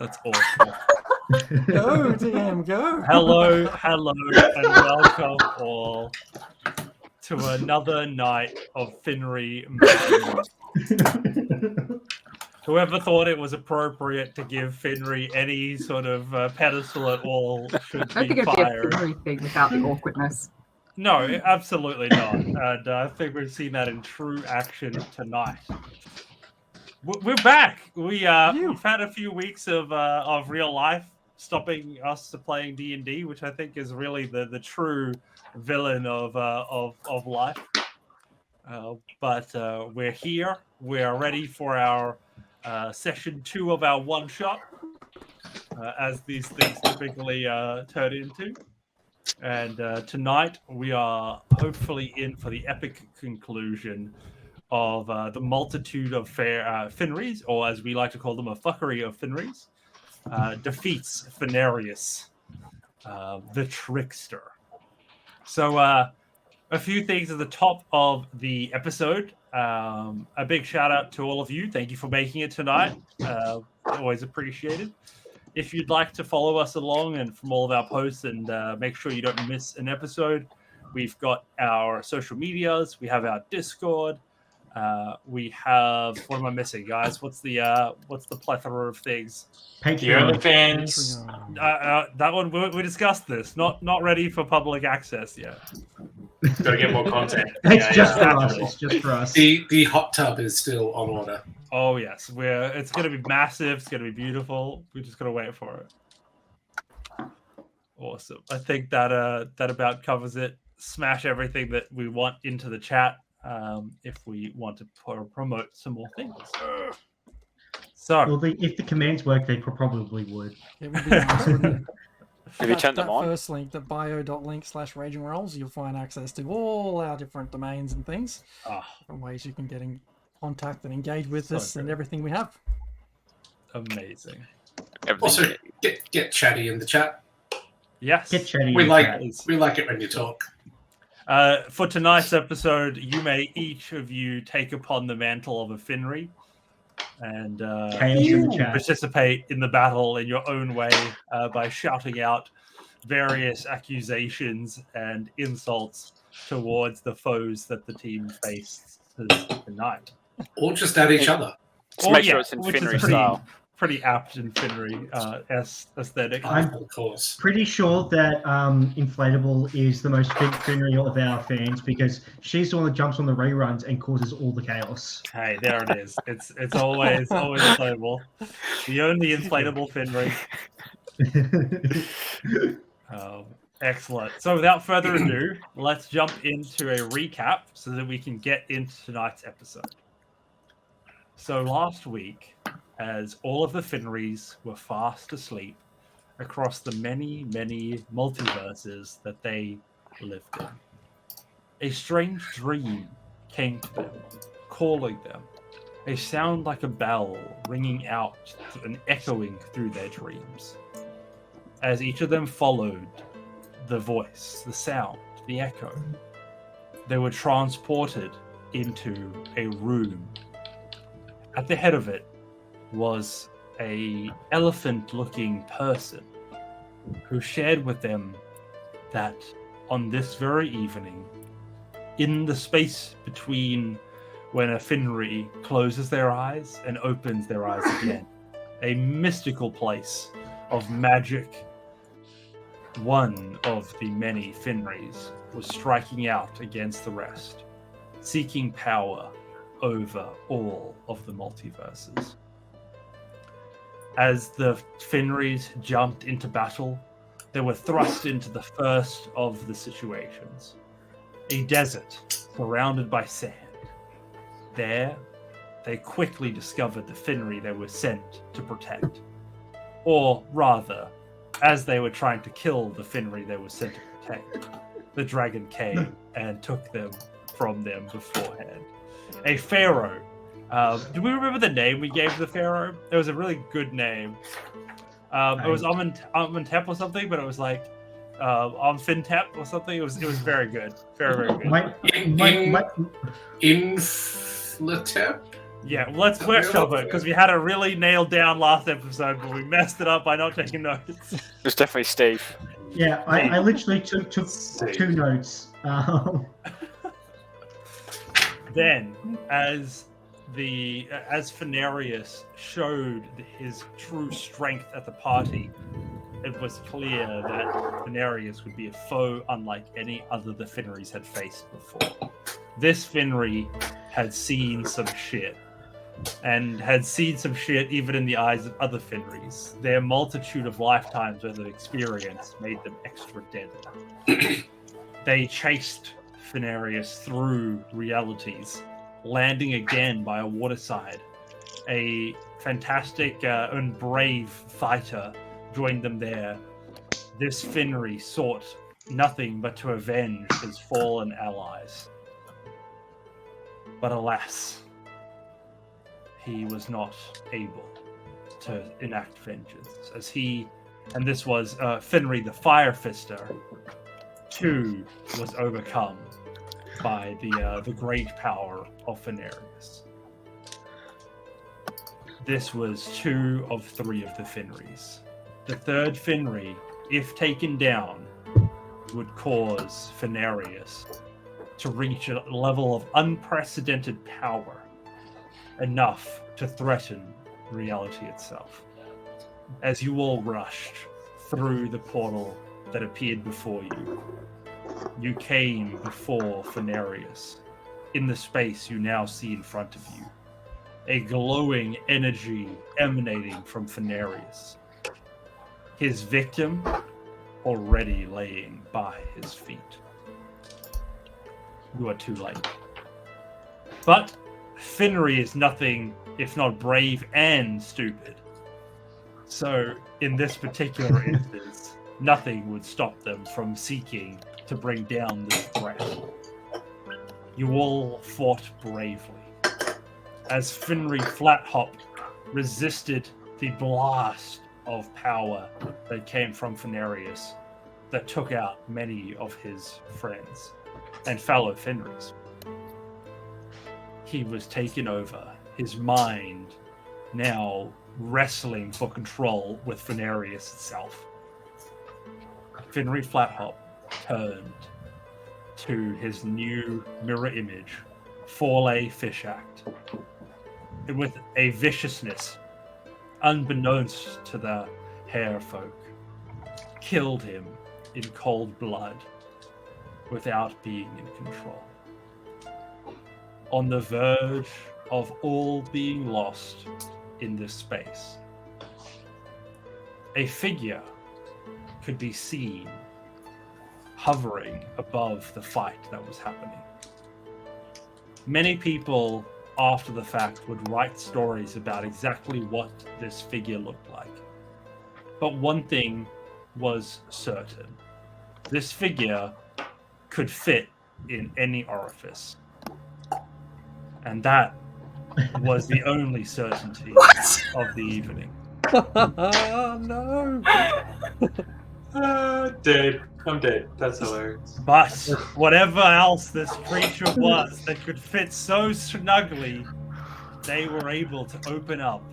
That's awesome. Go, DM, go. Hello, and welcome all to another night of Finry madness. Whoever thought it was appropriate to give Finry any sort of pedestal at all should I don't be think it'd be a fired. Finry thing without the awkwardness. No, absolutely not. And I think we've seen that in true action tonight. We're back. We've had a few weeks of real life stopping us playing D&D, which I think is really the true villain of life. But we're here. We're ready for our session 2 of our one shot, as these things typically turn into. And tonight we are hopefully in for the epic conclusion of the multitude of Finrys, or as we like to call them, a fuckery of Finrys, defeats Finereous, the trickster. So a few things at the top of the episode. A big shout out to all of you. Thank you for making it tonight. Always appreciated. If you'd like to follow us along and from all of our posts and make sure you don't miss an episode, we've got our social medias. We have our Discord. We have, what am I missing, guys? What's the plethora of things? Patreon. That one we discussed this. Not ready for public access yet. Gotta get more content. It's just for us. It's just for us. The hot tub is still on order. Oh yes, it's going to be massive. It's going to be beautiful. We just got to wait for it. Awesome. I think that about covers it. Smash everything that we want into the chat if we want to promote some more things. So, well, if the commands work, they probably would. It would be nice, wouldn't it? Have you turned them on? First link, the bio.link/raging rolls, you'll find access to all our different domains and things. Different ways you can get in contact and engage with us and everything we have. Amazing. Also, get chatty in the chat. Yes. Get chatty. We like it when you talk. For tonight's episode, you may each of you take upon the mantle of a Finry and participate in the battle in your own way by shouting out various accusations and insults towards the foes that the team faces tonight. Or just at each other. Just make sure it's in Finry style. Pretty apt in Finry aesthetic. I'm of course pretty sure that Inflatable is the most big Finry of our fans because she's the one that jumps on the reruns and causes all the chaos. Hey, there it is. It's always Inflatable. The only Inflatable Finry. Excellent. So without further ado, let's jump into a recap so that we can get into tonight's episode. So last week, as all of the Finrys were fast asleep across the many, many multiverses that they lived in, a strange dream came to them, calling them, a sound like a bell ringing out and echoing through their dreams. As each of them followed the voice, the sound, the echo, they were transported into a room. At the head of it was a elephant-looking person who shared with them that on this very evening, in the space between when a Finry closes their eyes and opens their eyes again, a mystical place of magic, one of the many Finrys was striking out against the rest, seeking power over all of the multiverses. As the Finrys jumped into battle, they were thrust into the first of the situations. A desert surrounded by sand. There, they quickly discovered the Finry they were sent to protect. Or rather, as they were trying to kill the Finry they were sent to protect, the dragon came and took them from them beforehand. A pharaoh. Do we remember the name we gave the pharaoh? It was a really good name. It was Amenhotep or something, but it was like Amphintep or something. It was very good. Very, very good. Inflatep? Yeah, let's workshop it, because we had it really nailed down last episode, but we messed it up by not taking notes. It was definitely Steve. Yeah, I literally took 2 notes. Then, as Finrys showed his true strength at the party, it was clear that Finrys would be a foe unlike any other the Finrys had faced before. This Finry had seen some shit, and had seen some shit even in the eyes of other Finrys. Their multitude of lifetimes worth of experience made them extra deadly. They chased Finrys through realities, landing again by a waterside. A fantastic and brave fighter joined them there. This Finry sought nothing but to avenge his fallen allies. But alas, he was not able to enact vengeance, as he, and this was Finry the Firefister, too was overcome by the great power of Finrys. This was 2 of 3 of the Finrys. The third Finry, if taken down, would cause Finrys to reach a level of unprecedented power, enough to threaten reality itself. As you all rushed through the portal that appeared before you, you came before Finrys, in the space you now see in front of you. A glowing energy emanating from Finrys. His victim already laying by his feet. You are too late. But Finry is nothing if not brave and stupid. So, in this particular instance, nothing would stop them from seeking to bring down this threat. You all fought bravely, as Finry Flathop resisted the blast of power that came from Finrys, that took out many of his friends and fellow Finrys. He was taken over, his mind now wrestling for control with Finrys itself. Finry Flathop turned to his new mirror image, Forlay Fishact, and with a viciousness unbeknownst to the Hare folk, killed him in cold blood without being in control. On the verge of all being lost in this space, a figure could be seen hovering above the fight that was happening. Many people after the fact would write stories about exactly what this figure looked like. But one thing was certain. This figure could fit in any orifice. And that was the only certainty of the evening. No! Dead. I'm dead. That's hilarious. But whatever else this creature was that could fit so snugly, they were able to open up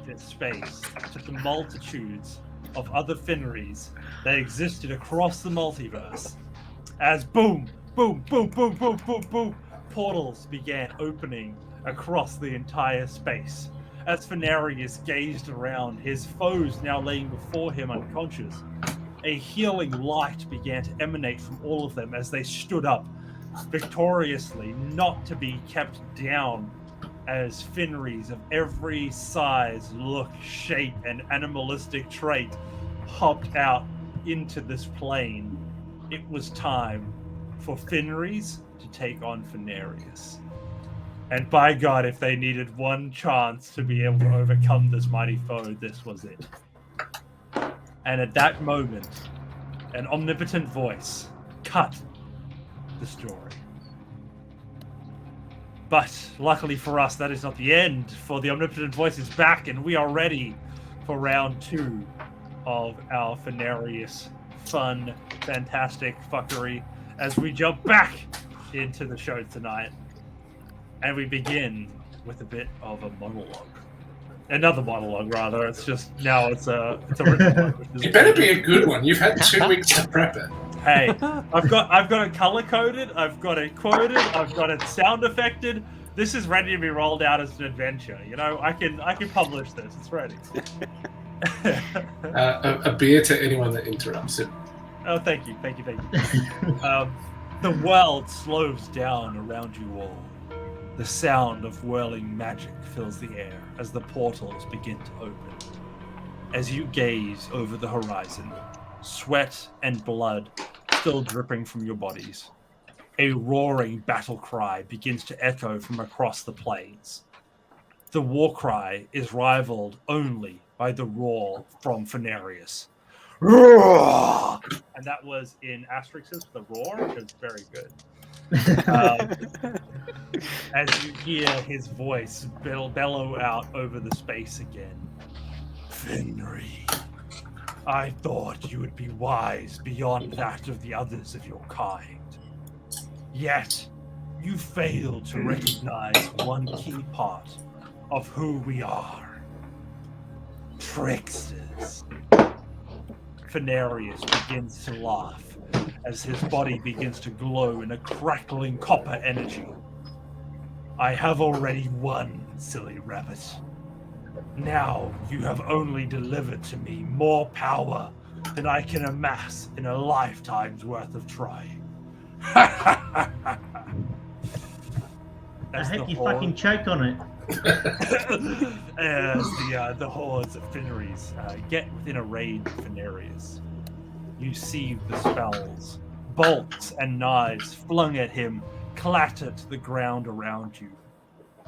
this space to the multitudes of other Finrys that existed across the multiverse. As boom, boom, boom, boom, boom, boom, boom, portals began opening across the entire space. As Finrys gazed around, his foes now laying before him unconscious, a healing light began to emanate from all of them as they stood up victoriously, not to be kept down, as Finrys of every size, look, shape, and animalistic trait hopped out into this plane. It was time for Finrys to take on Finrys. And by God, if they needed one chance to be able to overcome this mighty foe, this was it. And at that moment, an omnipotent voice cut the story. But luckily for us, that is not the end, for the omnipotent voice is back, and we are ready for round 2 of our Finrys fun, fantastic fuckery as we jump back into the show tonight. And we begin with a bit of a monologue. Another monologue, rather. It's just now it's a written one. It better be a good one. You've had 2 weeks to prep it. Hey, I've got it color coded. I've got it quoted. I've got it sound affected. This is ready to be rolled out as an adventure. You know, I can publish this. It's ready. A beer to anyone that interrupts it. Oh, thank you. The world slows down around you all. The sound of whirling magic fills the air as the portals begin to open. As you gaze over the horizon, sweat and blood still dripping from your bodies, a roaring battle cry begins to echo from across the plains. The war cry is rivaled only by the roar from Finrys. Roar! And that was in asterisks, the roar, which is very good. As you hear his voice bellow out over the space again. Finry, I thought you would be wise beyond that of the others of your kind. Yet, you fail to recognize one key part of who we are. Tricksters. Finrys begins to laugh as his body begins to glow in a crackling copper energy. I have already won, silly rabbit. Now you have only delivered to me more power than I can amass in a lifetime's worth of trying. I hope you fucking choke on it. As the hordes of Finrys get within a range of Finrys, you see the spells, bolts and knives flung at him clatter to the ground around you,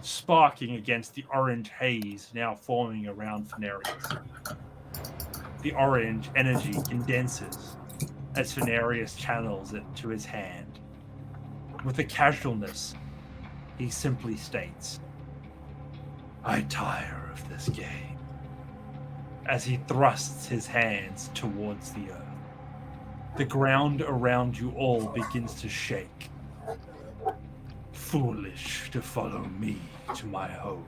sparking against the orange haze now forming around Finrys. The orange energy condenses as Finrys channels it to his hand. With a casualness, he simply states, I tire of this game, as he thrusts his hands towards the earth. The ground around you all begins to shake. Foolish to follow me to my home.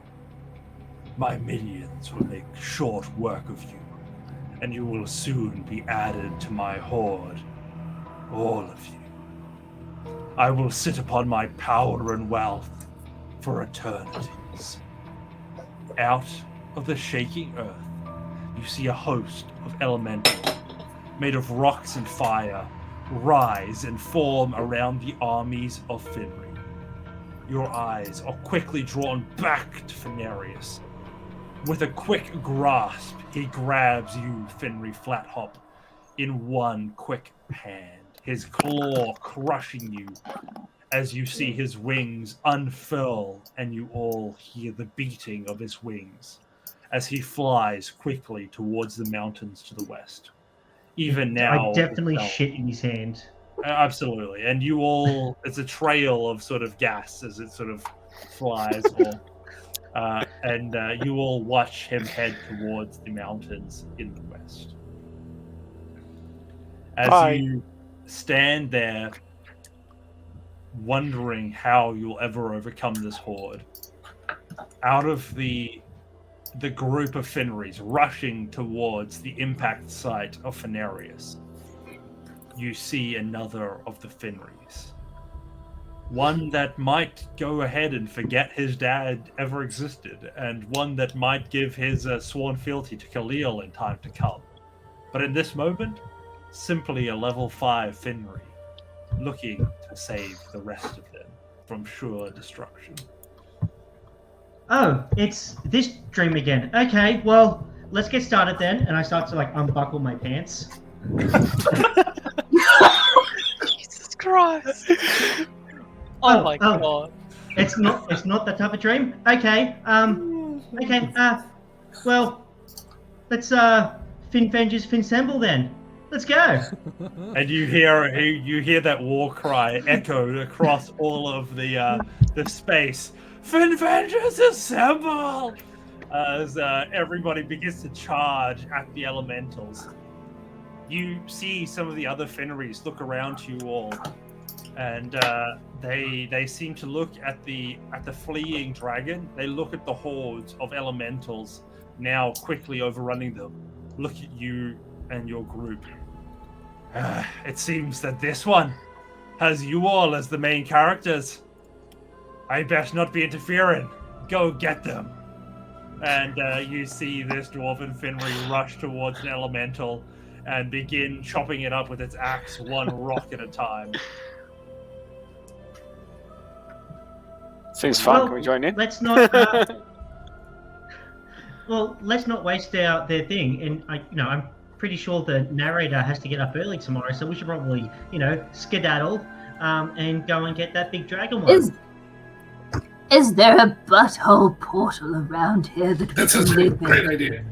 My minions will make short work of you, and you will soon be added to my horde, all of you. I will sit upon my power and wealth for eternities. Out of the shaking earth, you see a host of elementals made of rocks and fire rise and form around the armies of Finry. Your eyes are quickly drawn back to Finrys. With a quick grasp, he grabs you, Finry Flathop, in one quick hand, his claw crushing you as you see his wings unfurl and you all hear the beating of his wings as he flies quickly towards the mountains to the west. Even now, I definitely shit in his hand. Absolutely. And you all, it's a trail of sort of gas as it sort of flies. And you all watch him head towards the mountains in the west. As you stand there, wondering how you'll ever overcome this horde, out of the group of Finrys rushing towards the impact site of Finrys, you see another of the Finrys. One that might go ahead and forget his dad ever existed, and one that might give his sworn fealty to Khalil in time to come. But in this moment, simply a level 5 Finry, looking to save the rest of them from sure destruction. Oh, it's this dream again. Okay, well, let's get started then. And I start to unbuckle my pants. Jesus Christ! Oh my god! It's not that type of dream. Okay. Okay. Well, let's Finvengers Finsemble then. Let's go. And you hear that war cry echoed across all of the space. Finvengers assemble! As everybody begins to charge at the elementals. You see some of the other Finrys look around to you all, and they seem to look at the fleeing dragon. They look at the hordes of elementals now quickly overrunning them. Look at you and your group. It seems that this one has you all as the main characters. I best not be interfering. Go get them. And you see this dwarven Finry rush towards an elemental and begin chopping it up with its axe, one rock at a time. Seems fun. Well, Can we join in? Let's not. Well, let's not waste their thing. And I'm pretty sure the narrator has to get up early tomorrow, so we should probably, skedaddle and go and get that big dragon one. Is there a butthole portal around here that we That can sounds like a live great in? idea.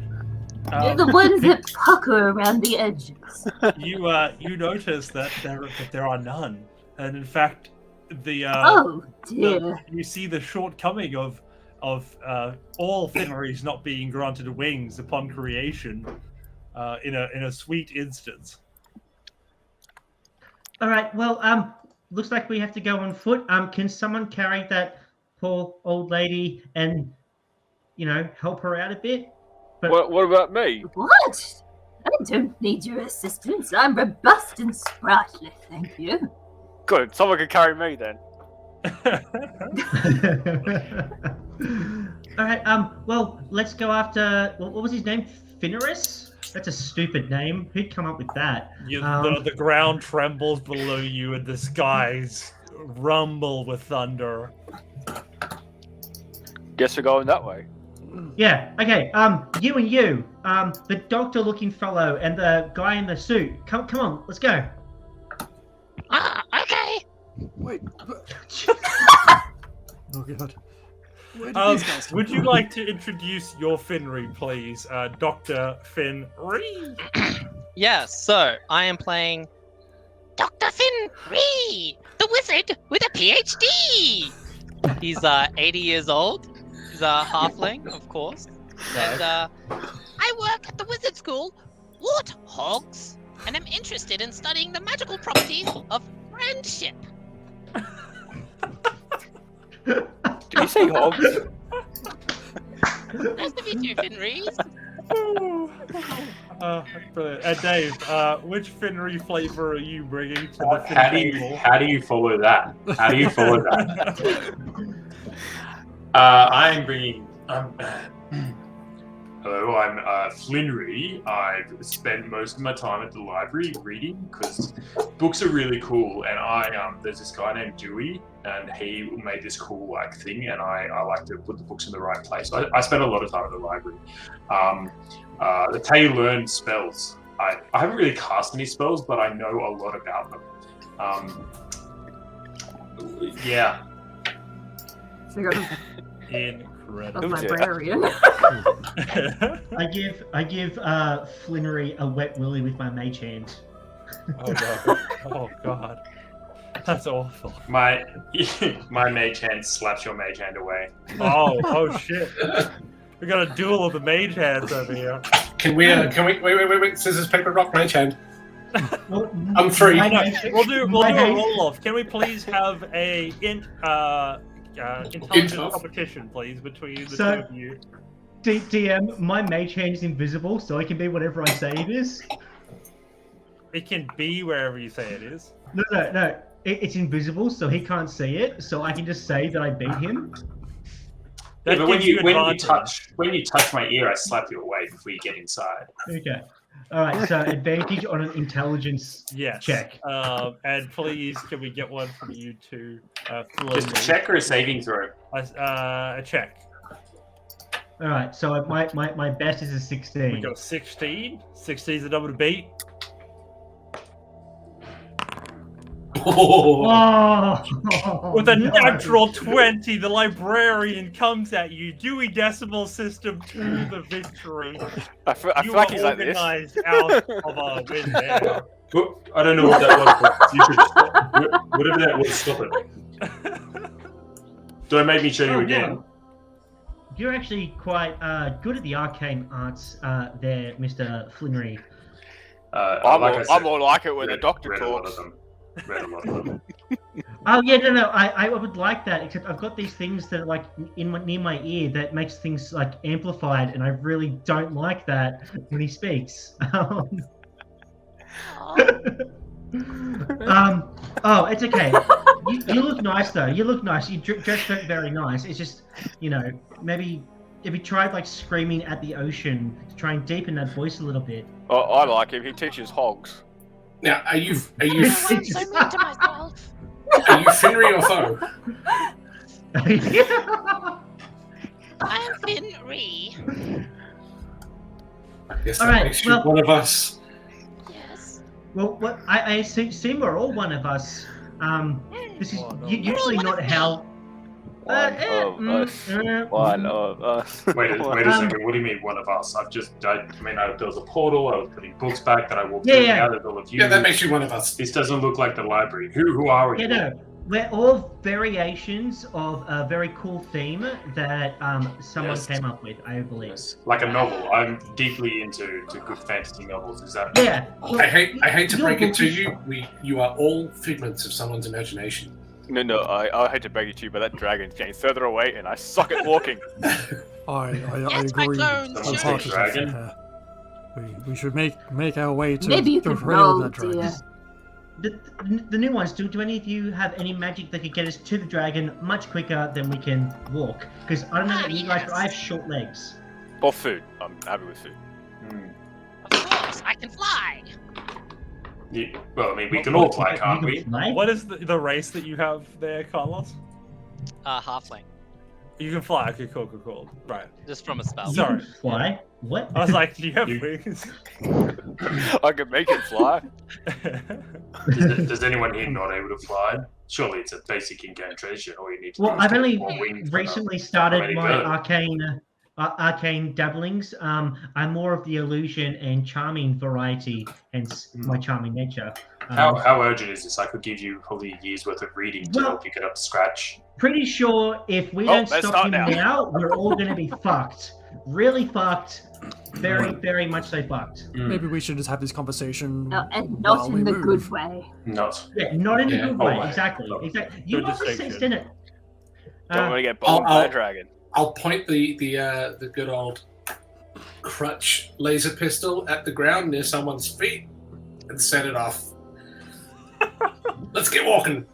The ones that pucker around the edges. You notice that there are none, and in fact, Oh dear. you see the shortcoming of all Finrys not being granted wings upon creation, in a sweet instance. All right. Well, looks like we have to go on foot. Can someone carry that poor old lady and help her out a bit? But What about me? What? I don't need your assistance. I'm robust and sprightly, thank you. Good. Someone can carry me then. All right. Well, let's go after. What was his name? Finrys? That's a stupid name. Who'd come up with that? The ground trembles below you, and the skies rumble with thunder. Guess we're going that way. Yeah. Okay. You and you. The doctor-looking fellow and the guy in the suit. Come on. Let's go. Okay. Wait. Oh god. Where did these guys come Would you from? like to introduce your Finry, please, Dr. Finry? Yes, so I am playing Dr. Finry, the wizard with a PhD. He's 80 years old. He's a halfling, of course. And I work at the wizard school, Warthogs, and I'm interested in studying the magical properties of friendship. Did you say hogs? Nice to meet you, Finrys. Brilliant. Dave, which Finry flavor are you bringing to the How table? do you follow that? How do you follow that? I am bringing. Hello, I'm Flinry. I've spent most of my time at the library reading because books are really cool. And there's this guy named Dewey, and he made this cool thing, and I like to put the books in the right place. So I spend a lot of time at the library. That's how you learn spells. I haven't really cast any spells, but I know a lot about them. Yeah. So you got a Incredible. librarian. I give Flinnery a wet willy with my mage hand. Oh god. Oh god. That's awful. My mage hand slaps your mage hand away. Oh shit. We got a duel of the mage hands over here. Can we wait, scissors, paper, rock, mage hand. Well, I'm free. my No, mage- we'll do my a mage- roll off. Can we please have a intelligence Int-off? competition, please, between the So- two of you? DM, my mage hand is invisible, so it can be whatever I say it is. It can be wherever you say it is. No. It's invisible, so he can't see it. So I can just say that I beat him. That But when gives you advantage. touch my ear, I slap you away before you get inside. Okay. All right. So advantage on an intelligence Yes. check. And please, can we get one from you two? Just a check or a saving throw. A check. All right. So my best is a 16. We got 16. 16 is the number to beat. Oh, Oh, With a no. natural 20, the librarian comes at you. Dewey Decimal System to the victory. I feel You like are he's like this. organized out of a win there. Oh, I don't know what that was, but you should stop. Whatever that was, stop it. Do I make me show you again? Yeah. You're actually quite good at the arcane arts there, Mr. Flinnery. Like I said, I'm more like it when the doctor read a lot talks. of them. Read a lot of them. Oh yeah, no, I would like that. Except I've got these things that are like near my ear that makes things like amplified, and I really don't like that when he speaks. Oh, it's okay. You look nice though. You look nice. You dress very nice. It's just, maybe if you tried like screaming at the ocean to try and deepen that voice a little bit. Oh, I like him. He teaches hogs. Now, are you I'm so mean to myself. are you Finry or foe? I'm Finry. Yes, All that right, makes you well- one of us. Yes. Well, what I assume we're all one of us. This is usually not how. One of us. One of us. Wait a second. What do you mean, one of us? There was a portal. I was putting books back that I walked through. Now there's all of you. Yeah, that makes you one of us. This doesn't look like the library. Who are we? Yeah, no, we're all variations of a very cool theme that someone Yes. came up with, I believe. Yes. Like a novel. I'm deeply into good fantasy novels. Is that? Yeah. I hate to Your break it book to is- you. You are all figments of someone's imagination. No, I hate to beg you to, but that dragon's getting further away, and I suck at walking. I Yes, my agree. clones, Someone sure. say dragon? We should make our way to Maybe you the could trail roll, of that dragon. dear. The new ones, do any of you have any magic that could get us to the dragon much quicker than we can walk? Because I don't know about you guys, but I have short legs. Or food. I'm happy with food. Of course, I can fly. Yeah, well, I mean, we can all fly, You can't can we? fly? What is the race that you have there, Carlos? Halfling. You can fly. Okay, cool. Right. Just from a spell. You Sorry. can fly? What? I was like, do you have You- wings? I can make it fly. Does anyone here not able to fly? Surely it's a basic incantation. All you need to Well, do is I've get only more wings recently for a started automatic my bird. arcane dabblings. I'm more of the illusion and charming variety, hence my charming nature. How urgent is this? I could give you probably a year's worth of reading to Well- help you get up to scratch. Pretty sure if we Oh, don't let's stop start him now. now, we're all going to be fucked. Really fucked. Very much so fucked. Maybe we should just have this conversation. And not while we in the move. good way. Not. Yeah, not in a Yeah. good way. Oh, Exactly. no. Exactly. You Good also distinction. extend it. Don't want to get bombed by a dragon. I'll point the good old crutch laser pistol at the ground near someone's feet and set it off. Let's get walking.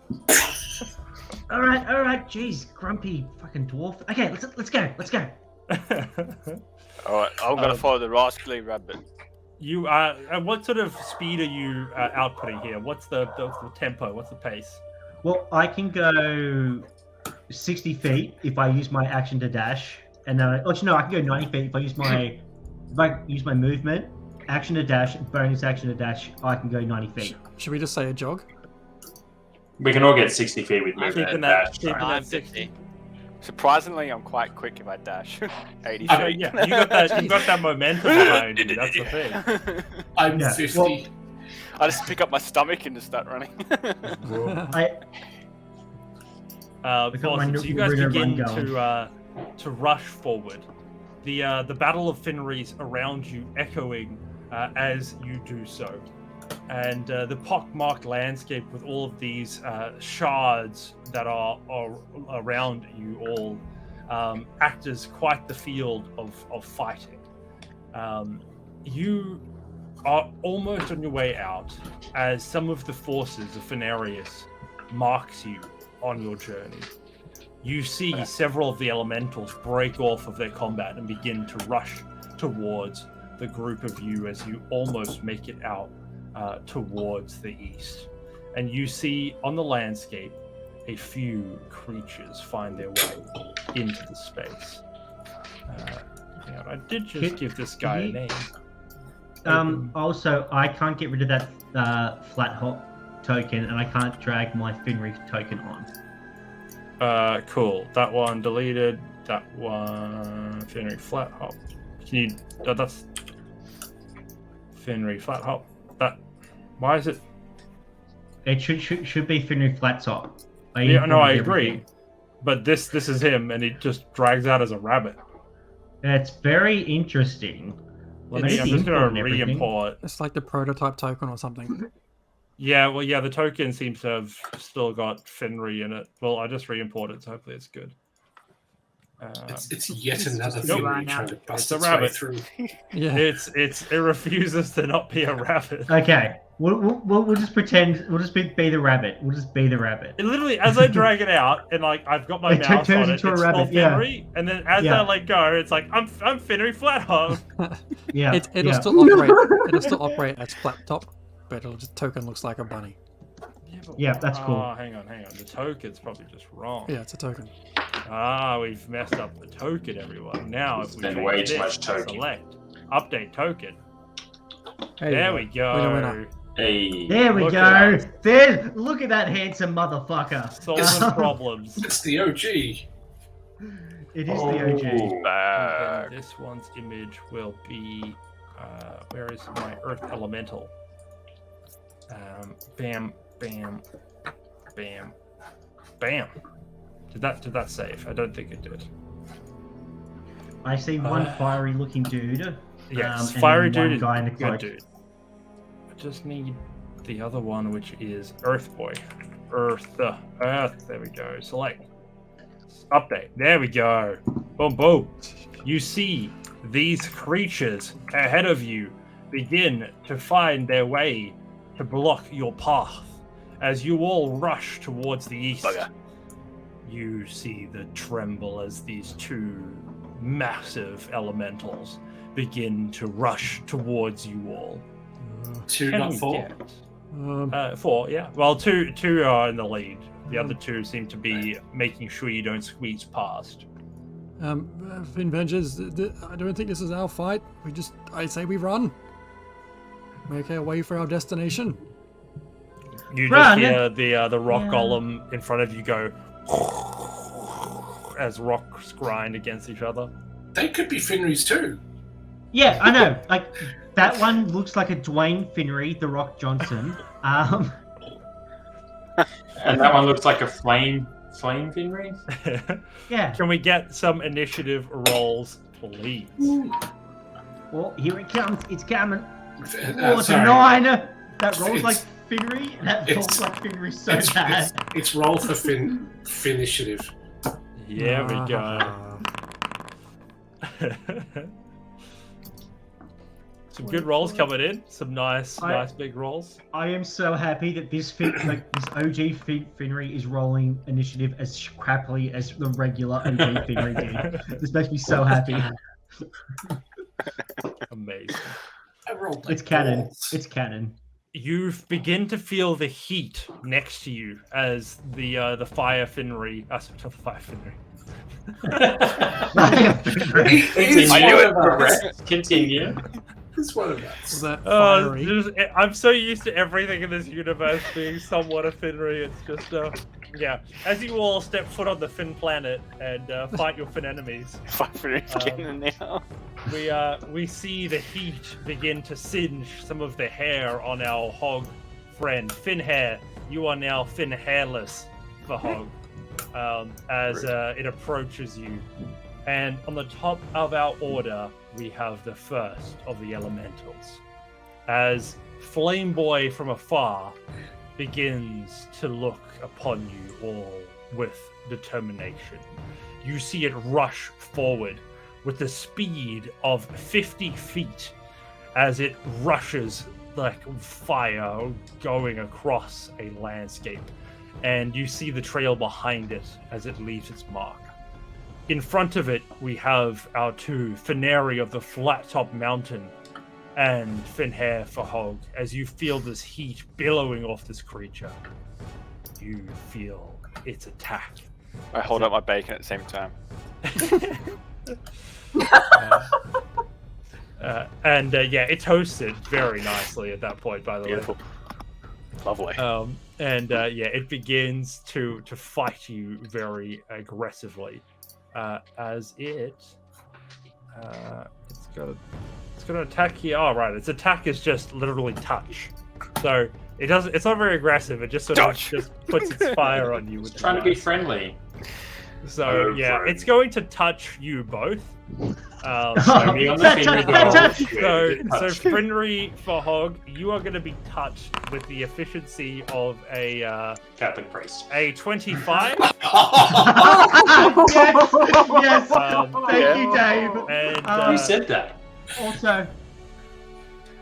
All right. Jeez, grumpy fucking dwarf. Okay, let's go. Alright, I'm gonna follow the rascally rabbit. You what sort of speed are you outputting here? What's the tempo? What's the pace? Well, I can go 60 feet if I use my action to dash, and then I can go 90 feet if I use my movement, action to dash, bonus action to dash. I can go 90 feet. Should we just say a jog? We can all get 60 feet with I'm movement keeping and that. dash. Keeping I'm that 50. Surprisingly, I'm quite quick if I dash. 80 Yeah, feet. yeah, you got that momentum behind you. That's the thing. I'm Yeah, 50. well- I just pick up my stomach and just start running. I got my Awesome. So you guys Naruto begin run to rush forward. The battle of Finrys around you echoing as you do so, and the pockmarked landscape with all of these shards that are around you all act as quite the field of fighting. You are almost on your way out as some of the forces of Finereous marks you on your journey. You see several of the elementals break off of their combat and begin to rush towards the group of you as you almost make it out towards the east. And you see on the landscape a few creatures find their way into the space. Yeah, I did just give this guy a name. Also, I can't get rid of that flat hop token, and I can't drag my Finry token on. Cool. That one deleted. That one Finry flat hop. Can you? That's Finry flat hop. That. Why is it? It should be Finry flat top. Yeah, no, I agree. But this is him, and he just drags out as a rabbit. That's very interesting. Well, I'm maybe just gonna import and everything. re-import. It's like the prototype token or something. Yeah, well, yeah, the token seems to have still got Finry in it. Well, I just re-imported, so hopefully it's good. It's yet another just thing right trying now. to bust It's a its way rabbit. through. Yeah. It refuses to not be a rabbit. Okay, we'll just pretend. We'll just be the rabbit. We'll just be the rabbit. It literally, as I drag it out, and like I've got my It mouse turns on it, into a it's rabbit, still yeah. Finry, and then as Yeah. I let go, it's like I'm Finry Flathog. Yeah, It'll yeah. still operate. It'll still operate as flat top, but it'll just token looks like a bunny. Yeah, that's cool. Oh, hang on. The token's probably just wrong. Yeah, it's a token. We've messed up the token, everyone. Now, if we Spend change way this, too much token. select update token. There There we go. Winner. Hey. There we Look go. at There. Look at that handsome motherfucker. Solving problems. It's the OG. It is the OG. And then Back. this one's image will be where is my Earth Elemental? Bam, bam, bam, bam. Did that save? I don't think it did. I see one fiery-looking dude. Yes, and fiery one dude is guy in a good cloak. dude. I just need the other one, which is Earth Boy. Earth. There we go. Select. Update. There we go. Boom, boom. You see these creatures ahead of you begin to find their way to block your path. As you all rush towards the east, Bugger. you see the tremble as these two massive elementals begin to rush towards you all. Two, Can not we four. get- four, yeah. Well, two are in the lead. The other two seem to be making sure you don't squeeze past. Finvengers, I don't think this is our fight. I say we run. Make our way for our destination. You Run! just hear the rock golem in front of you go as rocks grind against each other. They could be Finrys too. Yeah, I know. Like that one looks like a Dwayne Finnery, The Rock Johnson. And that one looks like a flame Finrys. Yeah. Can we get some initiative rolls, please? Well, here it comes. It's coming. Oh, it's a Sorry. 9. That rolls It's- like Finnery. That rolls it's- like Finnery so It's, bad. it's roll for Finitiative. Yeah, we go. Some good rolls coming in. Some nice big rolls. I am so happy that this OG Finnery is rolling initiative as crappily as the regular OG Finnery did. This makes me so happy. Amazing. I rolled It's canon. It's canon. You begin to feel the heat next to you as the fire Finry. Not the fire Finry. It's I knew it. one of us. Continue. It's one of Was us. that Oh, fiery? I'm so used to everything in this universe being somewhat a Finry. It's just, yeah. As you all step foot on the Fin planet and fight your Fin enemies, Getting in there. we see the heat begin to singe some of the hair on our hog friend. Fin hair, you are now Fin hairless for hog. As it approaches you. And on the top of our order, we have the first of the elementals. As Flame Boy from afar begins to look upon you all with determination. You see it rush forward with the speed of 50 feet as it rushes like fire going across a landscape. And you see the trail behind it as it leaves its mark. In front of it, we have our two, Fineri of the Flat Top Mountain and Finhair for Hog. As you feel this heat billowing off this creature, you feel its attack. I hold up my bacon at the same time. It toasted very nicely at that point, by the Beautiful. Lovely. way. It begins to fight you very aggressively. As it's gonna attack here. Oh right, its attack is just literally touch. So it's not very aggressive, it just sort of just puts its fire on you. With Trying to be friendly. So yeah, it's going to touch you both. So, me on the finger so Finry for Hog, you are going to be touched with the efficiency of a Catholic priest. a 25. Yes. Thank you, Dave. And Who said that? Also,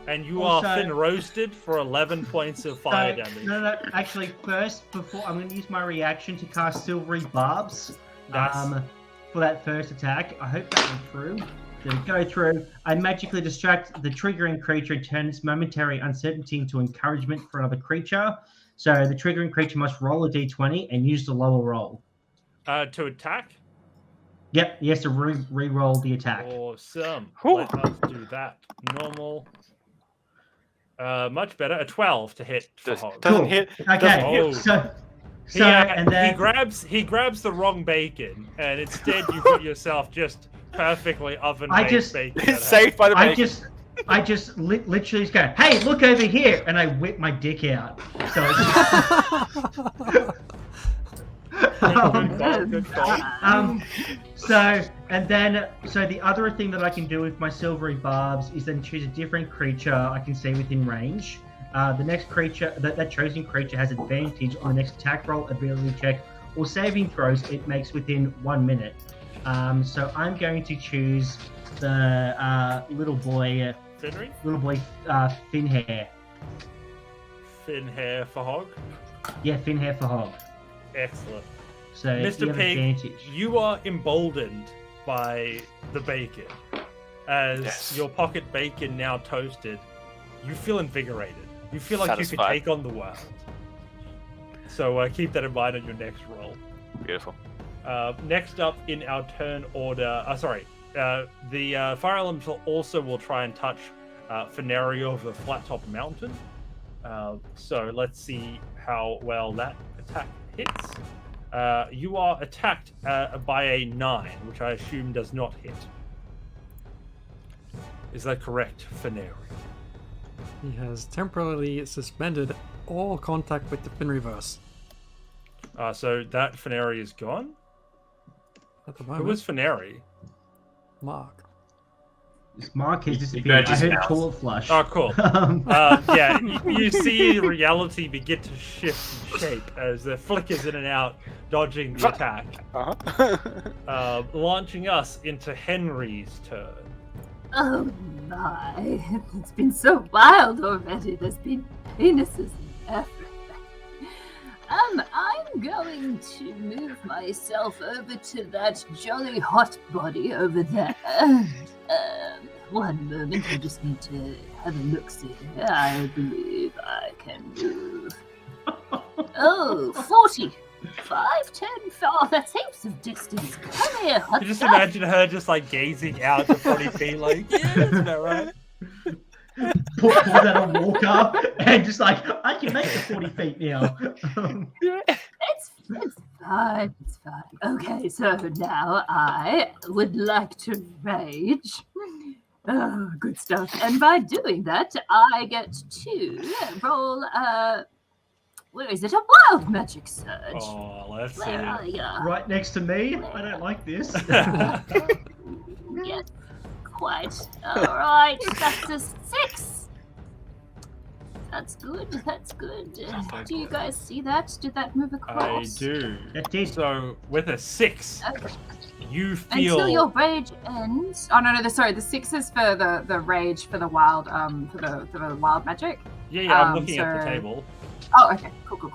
and you also- are fin roasted for 11 points of fire damage. No. Actually, first, before I'm going to use my reaction to cast Silvery Barbs. Nice. For that first attack. I hope that went through. Did it go through? I magically distract the triggering creature and turn its momentary uncertainty into encouragement for another creature. So the triggering creature must roll a d20 and use the lower roll. To attack? Yep, he has to re-roll the attack. Awesome. Whew. Let us do that. Normal. Much better. A 12 to hit for Hog. Doesn't Cool. hit. Okay, Oh. so and then he grabs the wrong bacon, and instead you put yourself just perfectly oven-baked bacon. It's saved by the bacon. I just literally just go, hey, look over here, and I whip my dick out. So Good call. So the other thing that I can do with my silvery barbs is then choose a different creature I can see within range. The next creature, that chosen creature has advantage on the next attack roll, ability check, or saving throws it makes within 1 minute. So I'm going to choose the little boy, Finry? Finhair. Finhair for Hog. Yeah, Finhair for Hog. Excellent. So you Mr. have Pig, advantage. you are emboldened by the bacon. As your pocket bacon now toasted, you feel invigorated. You feel like you could Satisfied. take on the world. So keep that in mind on your next roll. Beautiful. Next up in our turn order, the fire elemental also will try and touch Finerio of the flat top mountain. So let's see how well that attack hits. You are attacked by a 9, which I assume does not hit. Is that correct, Finerio? He has temporarily suspended all contact with the Finreverse. So that Fineri is gone? At the Who moment, was Fineri? Mark. Mark has He disappeared. burnt I his heard a mouth. toilet flush. Oh, cool. You see reality begin to shift shape as the flickers in and out, dodging the attack. Launching us into Henry's turn. Oh my, it's been so wild already. There's been penises and everything. I'm going to move myself over to that jolly hot body over there. One moment, I just need to have a look-see. I believe I can move. Oh, 40. 5, 10, 4, that's heaps of distance. Come here, hot You just stuff. imagine her just like gazing out to 40 feet like, yeah, that's about right. Pulls out a walker and just like, I can make it 40 feet now. It's fine, it's fine. Okay, so now I would like to rage. Oh, good stuff. And by doing that, I get to roll, where is it? A wild magic surge. Oh, let's see. Where are you? Right next to me. I don't like this. Yes, quite. Alright, that's a 6. That's good, that's good. Do you guys see that? Did that move I across? do. It did. So, with a 6, Okay. you feel... Until your rage ends. Oh no, sorry. The 6 is for the rage for the wild for the wild magic. Yeah, I'm looking at the so- table. Oh, okay. Cool.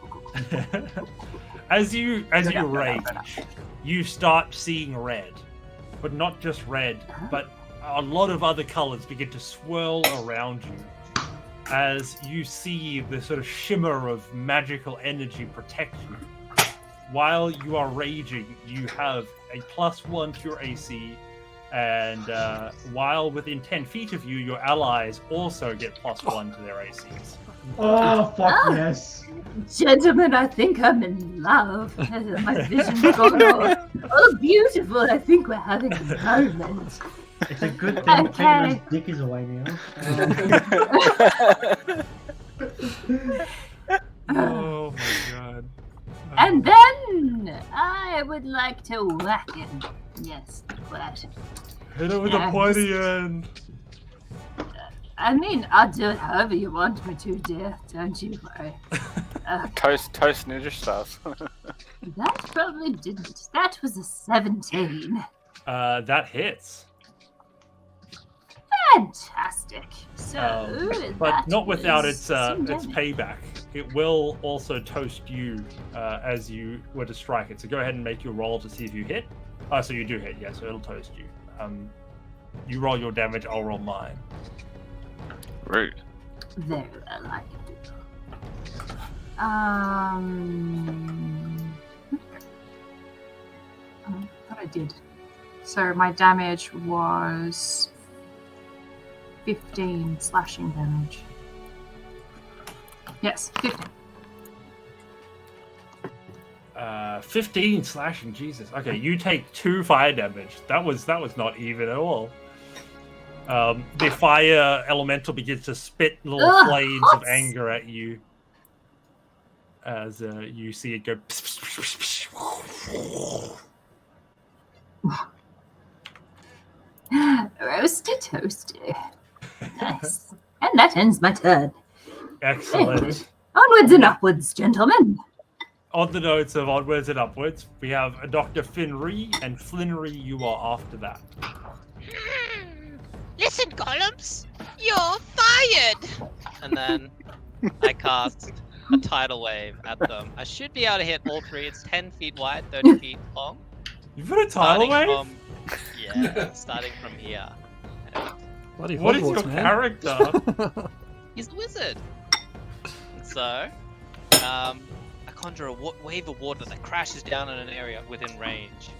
As you Go down. rage, you start seeing red, but not just red, but a lot of other colors begin to swirl around you as you see the sort of shimmer of magical energy protect you. While you are raging, you have a +1 to your AC, and while within 10 feet of you, your allies also get +1 to their ACs. Oh, fuck yes. Gentlemen, I think I'm in love. My vision's gone off. Oh, beautiful. I think we're having a moment. It's a good thing Okay. Finrys' dick is away now. Oh my god. And then I would like to whack him. Yes, quite. Hit it with a pointy end. I mean, I'll do it however you want me to, dear. Don't you worry. Toast ninja stars. That probably didn't. That was a 17. That hits. Fantastic. So, but that not without was its some damage. payback. It will also toast you as you were to strike it. So go ahead and make your roll to see if you hit. Oh, so you do hit, yeah. So it'll toast you. You roll your damage. I'll roll mine. Rude. Very well, I can do. I thought I did. So my damage was 15 slashing damage. Yes, 15. 15 slashing, Jesus. Okay, you take 2 fire damage. That was not even at all. The fire elemental begins to spit little flames of anger at you as you see it go. Roasty toasty. Nice. And that ends my turn. Excellent. Onwards and upwards, gentlemen. On the notes of onwards and upwards, we have Dr. Finry, and Flinry, you are after that. Listen, columns, you're fired! And then I cast a tidal wave at them. I should be able to hit all 3. It's 10 feet wide, 30 feet long. You've got a tidal wave? Yeah, starting from here. Bloody what is Hogwarts, your man. character? He's a wizard. And so, I conjure a wave of water that crashes down in an area within range.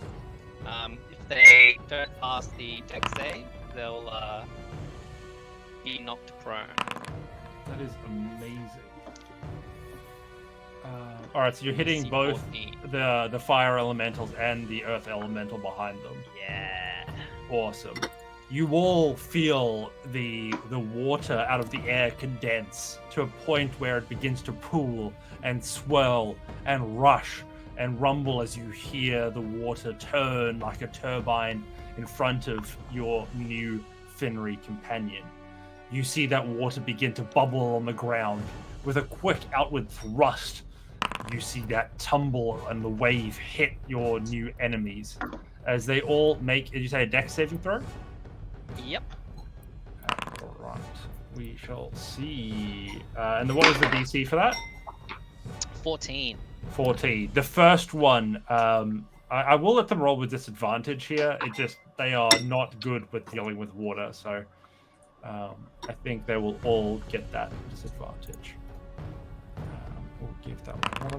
If they don't pass the dex save, they'll be knocked prone. That is amazing. Alright, so you're hitting DC both 14. the fire elementals and the earth elemental behind them. Yeah. Awesome. You all feel the water out of the air condense to a point where it begins to pool and swirl and rush and rumble as you hear the water turn like a turbine in front of your new Finry companion. You see that water begin to bubble on the ground. With a quick outward thrust, you see that tumble and the wave hit your new enemies as they all make, did you say a dex saving throw? Yep. Alright, we shall see. And what was the DC for that? 14. 14. The first one, I will let them roll with disadvantage here. They are not good with dealing with water, so I think they will all get that disadvantage. We'll give that one another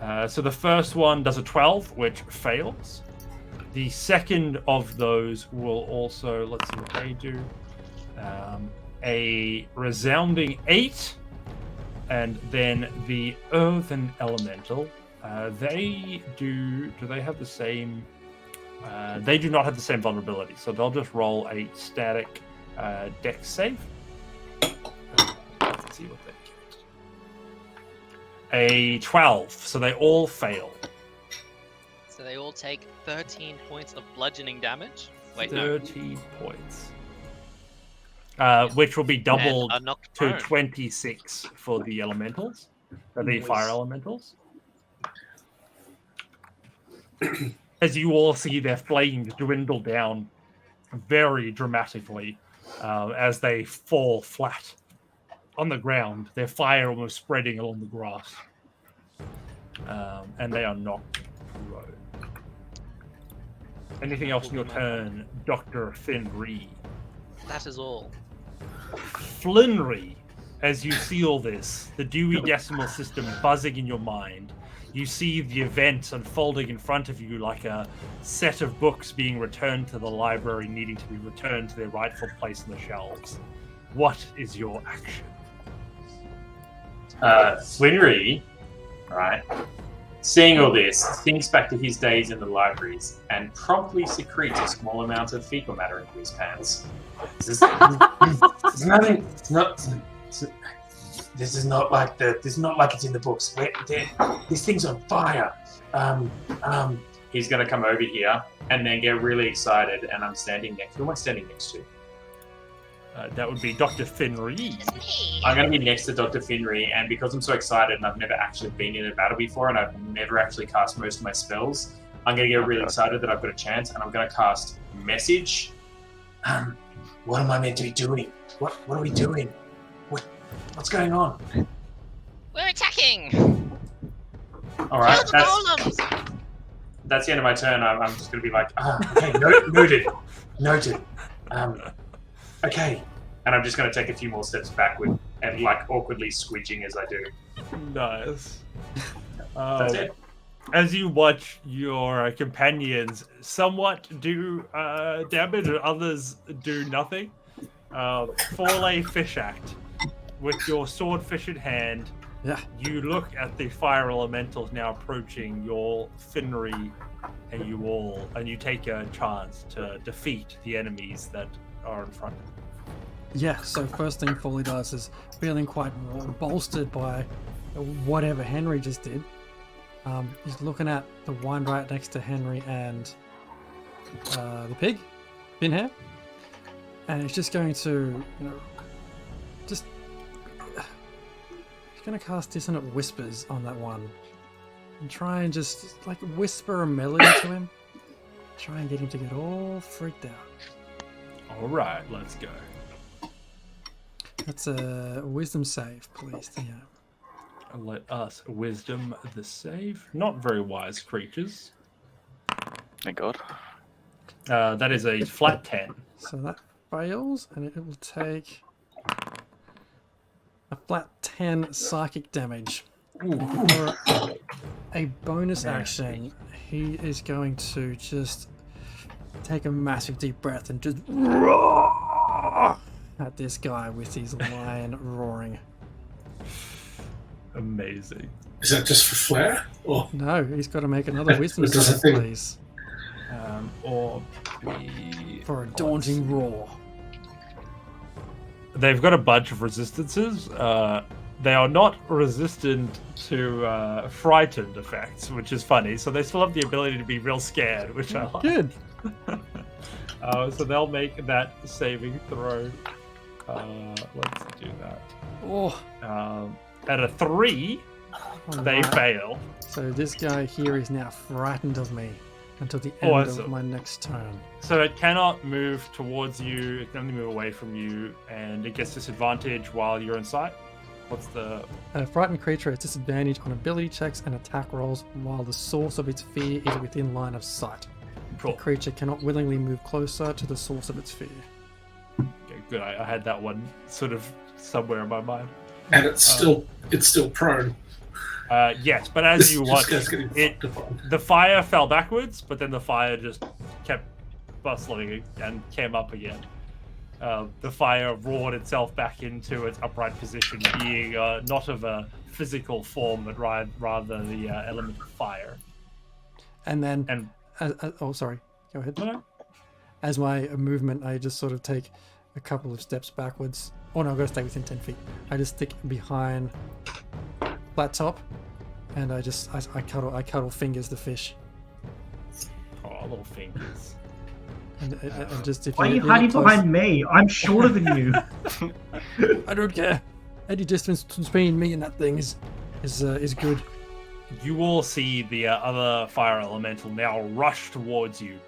roll. So the first one does a 12, which fails. The second of those will also, let's see what they do. A resounding 8. And then the earthen elemental, they do they have the same, they do not have the same vulnerability. So they'll just roll a static dex save. Let's see what they get. A 12, so they all fail. So they all take 13 points of bludgeoning damage. Wait, 13 points. Which will be doubled to 26 for the elementals, the fire elementals. As you all see their flames dwindle down very dramatically as they fall flat on the ground, their fire almost spreading along the grass. And they are knocked prone. Anything else in your turn, Dr. Finry? That is all. Flinry, as you see all this, the Dewey Decimal System buzzing in your mind, you see the events unfolding in front of you like a set of books being returned to the library, needing to be returned to their rightful place on the shelves. What is your action? Flinry, right, seeing all this, thinks back to his days in the libraries and promptly secretes a small amount of fecal matter into his pants. This is nothing. This is not like it's in the books. This thing's on fire. he's going to come over here and then get really excited. And I'm standing next. Who am I standing next to? That would be Dr. Finrys. I'm going to be next to Dr. Finry, and because I'm so excited and I've never actually been in a battle before and I've never actually cast most of my spells, I'm going to get really excited that I've got a chance, and I'm going to cast Message. What am I meant to be doing? What are we doing? What's going on? We're attacking. All right, Kill the golems. that's the end of my turn. I'm just going to be like, okay, noted. Okay, and I'm just going to take a few more steps backward and like awkwardly squidging as I do. Nice. That's it. As you watch your companions somewhat do damage, and others do nothing, fall a fish act. With your swordfish in hand, you look at the fire elementals now approaching your Finry, and you take a chance to defeat the enemies that are in front of you. Yeah, so first thing Foley does is, feeling quite bolstered by whatever Henry just did, he's looking at the one right next to Henry and the pig, Finhair, and he's just going to, he's going to cast Dissonant Whispers on that one and try and just like whisper a melody to him, try and get him to get all freaked out. All right, let's go. That's a wisdom save, please. Yeah. Let us wisdom the save. Not very wise creatures. Thank God. That is a flat 10. So that fails, and it will take a flat 10 psychic damage. For a bonus action, he is going to just take a massive deep breath and just roar at this guy with his lion roaring. Amazing. Is that just for flair? Or No, he's got to make another wisdom save, please. Or be... For a daunting roar. They've got a bunch of resistances. They are not resistant to frightened effects, which is funny. So they still have the ability to be real scared, which I like. Good. So they'll make that saving throw. Let's do that. Oh. At a 3, they fail. So this guy here is now frightened of me until the end of my next turn. So it cannot move towards you, it can only move away from you, and it gets disadvantage while you're in sight. What's the... A frightened creature has disadvantage on ability checks and attack rolls while the source of its fear is within line of sight. Cool. The creature cannot willingly move closer to the source of its fear. Okay, good. I had that one sort of somewhere in my mind. And it's still prone. Yes, but as you watch, the fire fell backwards, but then the fire just kept bustling and came up again. The fire roared itself back into its upright position, being not of a physical form, but rather the element of fire. And then, oh, sorry, go ahead. No. As my movement, I just sort of take a couple of steps backwards. Oh no, I've got to stay within 10 feet. I just stick behind Flat Top, and I cuddle Fingers the fish. Oh, little fingers. And just if why are you hiding behind me? I'm shorter than you. I don't care. Any distance between me and that thing is good. You all see the other fire elemental now rush towards you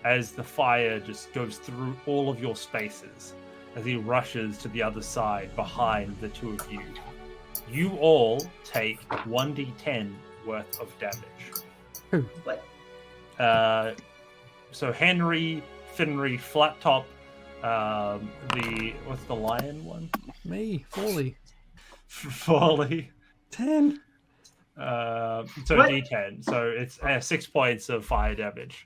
as the fire just goes through all of your spaces as he rushes to the other side behind the two of you. You all take 1d10 worth of damage. What? So Henry, Finry, Flat Top, what's the lion one? Me, Foley. Foley. 10. So What? D10. So it's 6 points of fire damage.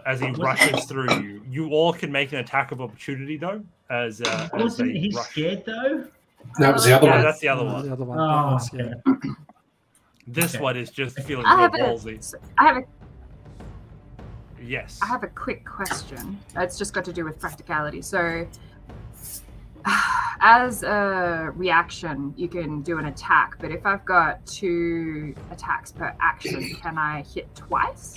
As he rushes through you. You all can make an attack of opportunity, though. As Wasn't he rush. scared though? That was the other one. That's the other one. The other one. Oh, yeah. This one is just feeling I real have ballsy. Yes. I have a quick question. It's just got to do with practicality. So, as a reaction, you can do an attack, but if I've got 2 attacks per action, can I hit twice?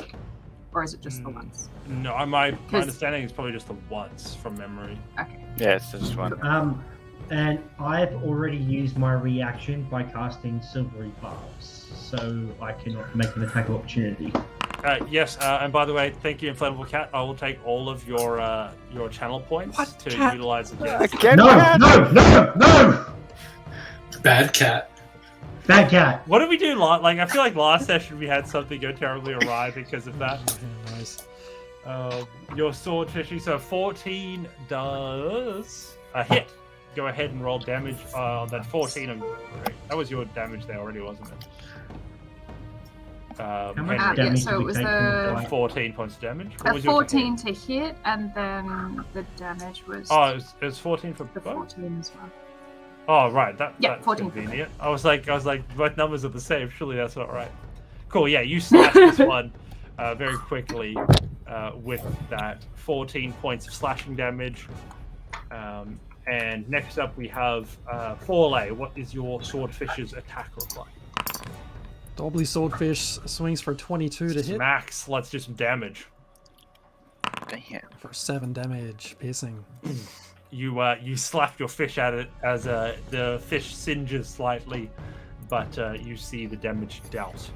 Or is it just the once? No, my understanding is probably just the once from memory. Okay. Yeah, it's just one. And I've already used my reaction by casting Silvery Barbs, so I cannot make an attack of opportunity. Yes, and by the way, thank you, Inflatable Cat. I will take all of your channel points to utilize against. No! Bad cat. Bad cat. What did we do? I feel like last session we had something go terribly awry because of that. Nice. Your swordfishy, so 14 does a hit. Go ahead and roll damage on that 14. And that was your damage there already, wasn't it? How much yeah, damage so do it we was take the- from the 14 points of damage. What A was your 14 to hit, and then the damage was Oh, it was 14 for the both? 14 as well. Oh, right. That's 14 for convenient. I was like, both numbers are the same. Surely that's not right. Cool. Yeah, you slash this one very quickly with that 14 points of slashing damage. And next up we have Forley. What is your swordfish's attack look like? Dobbly Swordfish swings for 22 to hit. Max, let's do some damage. Damn. For 7 damage, piercing. You slap your fish at it as the fish singes slightly, but you see the damage dealt.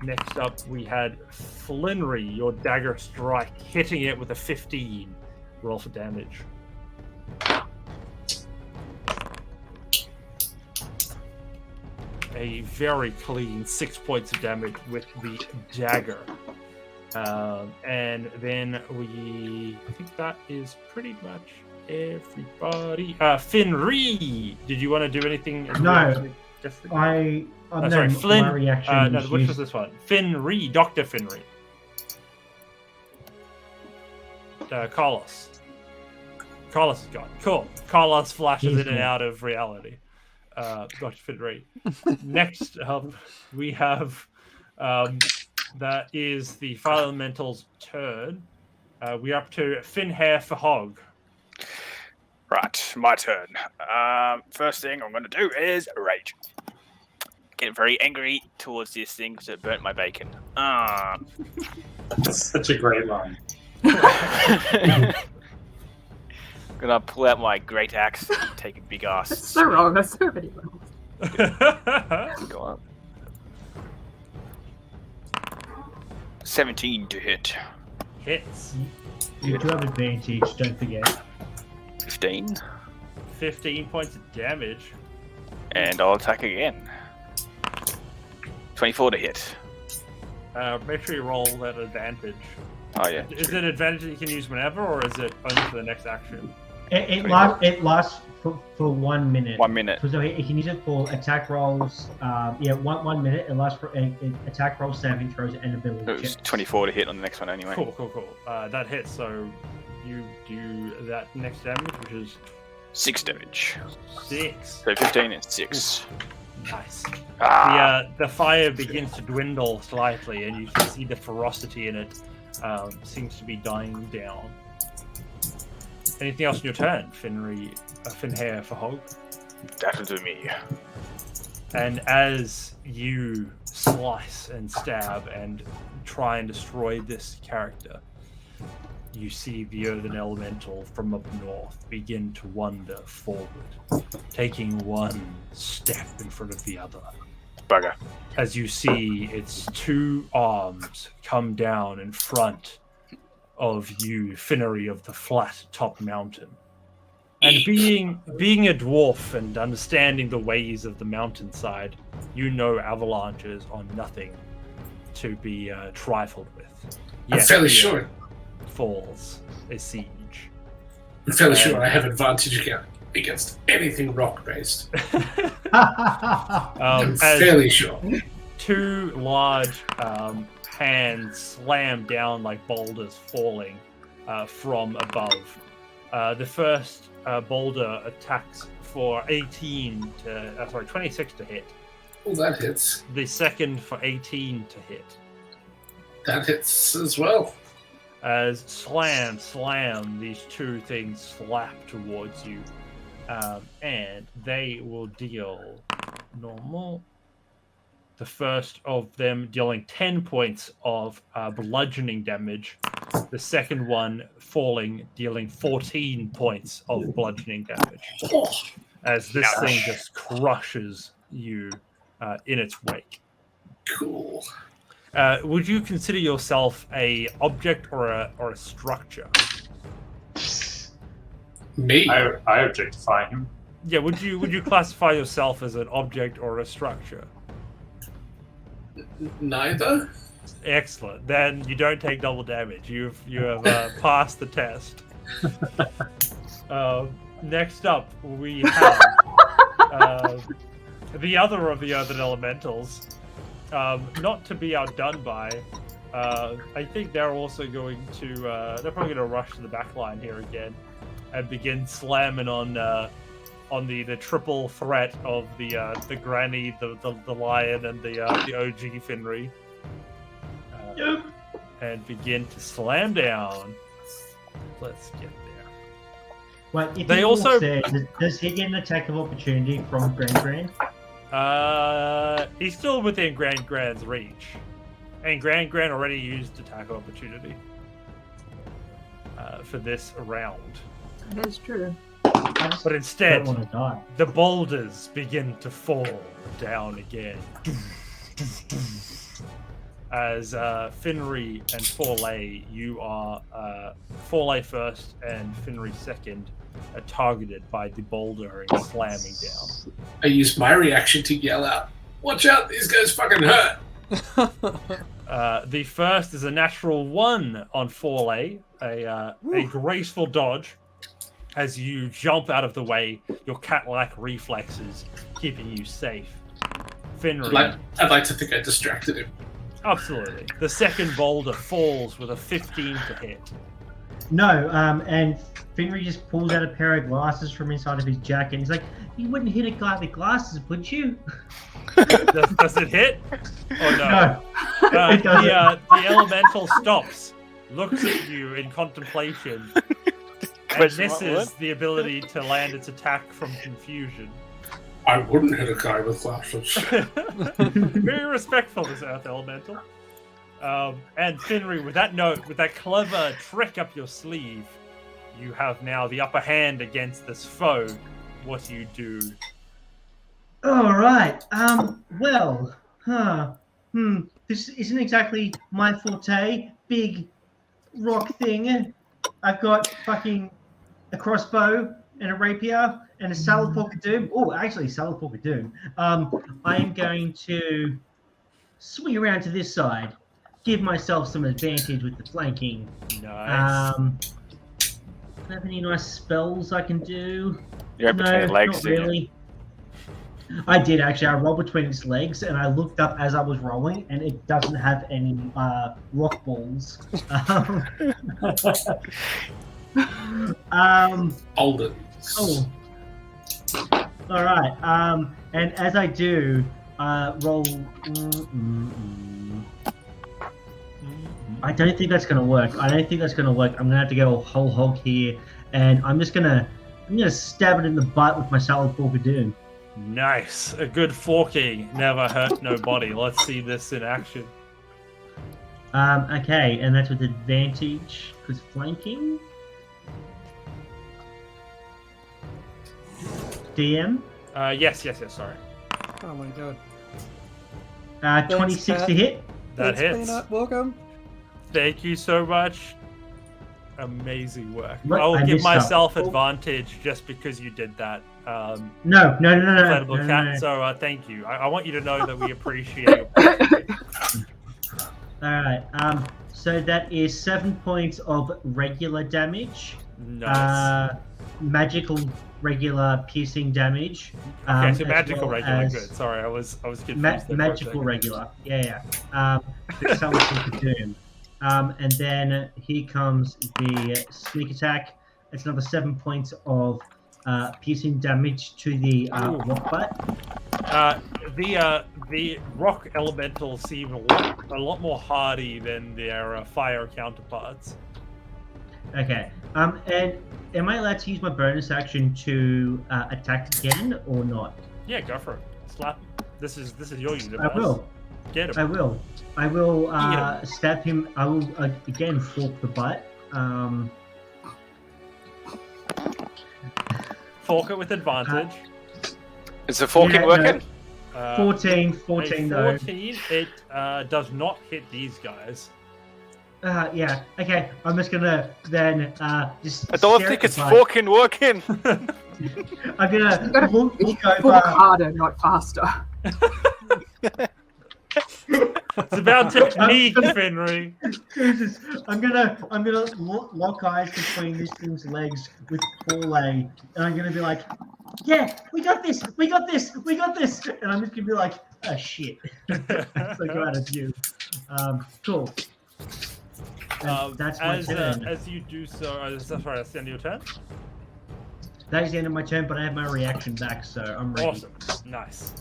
Next up, we had Finrys, your dagger strike, hitting it with a 15. Roll for damage. A very clean 6 points of damage with the dagger. And then I think that is pretty much everybody. Finrys, did you want to do anything? No. Sorry, Flynn. My reaction No, which was this one? Finrys, Dr. Finrys. Carlos. Carlos is gone. Cool. Carlos flashes in and out of reality. Dr. Finrys. Next up, we have that is the Fire Elemental's turn. We're up to Finhair for Hog. Right, my turn. First thing I'm going to do is rage. Get very angry towards this thing because it burnt my bacon. That's such a great line. Gonna pull out my great axe and take a big ass. That's so wrong. That's so many rolls. Go on. 17 to hit. Hits. You do have advantage, don't forget. 15. 15 points of damage. And I'll attack again. 24 to hit. Make sure you roll that advantage. Oh yeah. Is it advantage that you can use whenever, or is it only for the next action? It lasts for 1 minute. 1 minute. So he can use it for attack rolls. 1 minute. It lasts for attack rolls, saving throws, and ability It was checks. 24 to hit on the next one anyway. Cool. That hits, so you do that next damage, which is 6 damage. 6. So 15 and 6. Nice. Ah! The fire begins to dwindle slightly, and you can see the ferocity in it seems to be dying down. Anything else in your turn, Finhair for Hog? That will do me. And as you slice and stab and try and destroy this character, you see the Earthen Elemental from up north begin to wander forward, taking one step in front of the other. Bugger. As you see its 2 arms come down in front of you, Finnery of the flat top mountain. And being a dwarf and understanding the ways of the mountainside, you know avalanches are nothing to be trifled with. I'm fairly sure. Falls a siege. I'm fairly sure I have advantage against anything rock-based. I'm fairly sure. 2 large hands slam down like boulders falling from above. The first boulder attacks for 26 to hit. Oh, that hits. The second for 18 to hit. That hits as well. As slam, these 2 things slap towards you. and they will deal normal. The first of them dealing 10 points of bludgeoning damage. The second one falling, dealing 14 points of bludgeoning damage. As this thing just crushes you in its wake. Cool. Would you consider yourself a object or a structure? Me? I objectify him. Yeah, would you classify yourself as an object or a structure? Neither. Excellent. Then you don't take double damage. You have passed the test. Next up, we have the other of the earthen elementals. Not to be outdone by. I think they're also going to. They're probably going to rush to the back line here again, and begin slamming on the triple threat of the granny, the lion, and the OG Finry. And begin to slam down. Let's get there. Wait, if They he also- walks there, does he get an attack of opportunity from Grand? He's still within Grand's reach, and Grand already used attack of opportunity for this round. That is true. But instead, Don't want to die. the boulders begin to fall down again. As Finry and Forlay, you are Forlay first and Finry second, are targeted by the boulder and slamming down. I used my reaction to yell out, "Watch out, these guys fucking hurt!" The first is a natural 1 on Forlay, a graceful dodge as you jump out of the way, your cat-like reflexes keeping you safe. Finry. I'd like to think I distracted him. Absolutely. The second boulder falls with a 15 to hit. No, and Finry just pulls out a pair of glasses from inside of his jacket. And he's like, "You wouldn't hit a guy with glasses, would you?" Does it hit? Oh no. No. It The elemental stops, looks at you in contemplation, and Question mark misses what? the ability to land its attack from confusion. I wouldn't hit a guy with glasses. Very respectful, this Earth Elemental. And Finry, with that note, with that clever trick up your sleeve, you have now the upper hand against this foe. What do you do? All right. Well, this isn't exactly my forte. Big rock thing. I've got fucking a crossbow and a rapier and a salad fork of doom. Oh, actually, salad fork of doom. I am going to swing around to this side, give myself some advantage with the flanking. Nice. Do I have any nice spells I can do? You're between No, your legs, not didn't you? really. I did actually. I rolled between its legs, and I looked up as I was rolling, and it doesn't have any rock balls. Alden. Cool. All right. And as I do, roll. I don't think that's gonna work. I'm gonna have to go whole hog here, and I'm gonna stab it in the butt with my salad fork of doom. Nice. A good forking never hurt nobody. Let's see this in action. Okay, and that's with advantage because flanking. DM. Yes, sorry. Oh my god. 26 Kat. to hit. That Thanks, hits. Peanut. Welcome. Thank you so much. Amazing work. What? I will I give missed myself something. advantage just because you did that. No. Incredible No. cat. So thank you. I want you to know that we appreciate it. All right. So that is 7 points of regular damage. Nice. Magical regular piercing damage. Okay, so as magical well regular. as Good. Sorry, I was confused. there for a magical second. regular. Yeah. Someone can doom. And then here comes the sneak attack. It's another 7 points of piercing damage to the rock butt. The rock elementals seem a lot more hardy than their fire counterparts. Okay. And am I allowed to use my bonus action to attack again or not? Yeah, go for it. Slap him. This is your universe. I will. Get him. I will. I will Eat stab him. I will again fork the butt. Fork it with advantage. Is the forking Yeah, working? 14 A though. 14, it does not hit these guys. Yeah. Okay. I'm just gonna then just. I don't stare think at it's the butt. forking working. I'm gonna You gotta look fork over. harder, not faster. It's about technique, Finry. Jesus, I'm gonna lock eyes between this thing's legs with Pauline, and I'm gonna be like, "Yeah, we got this, we got this, we got this," and I'm just gonna be like, "Oh shit!" So go out of view. Cool. And that's my turn. As you do so, sorry, that's the end of your turn. That is the end of my turn, but I have my reaction back, so I'm ready. Awesome, nice.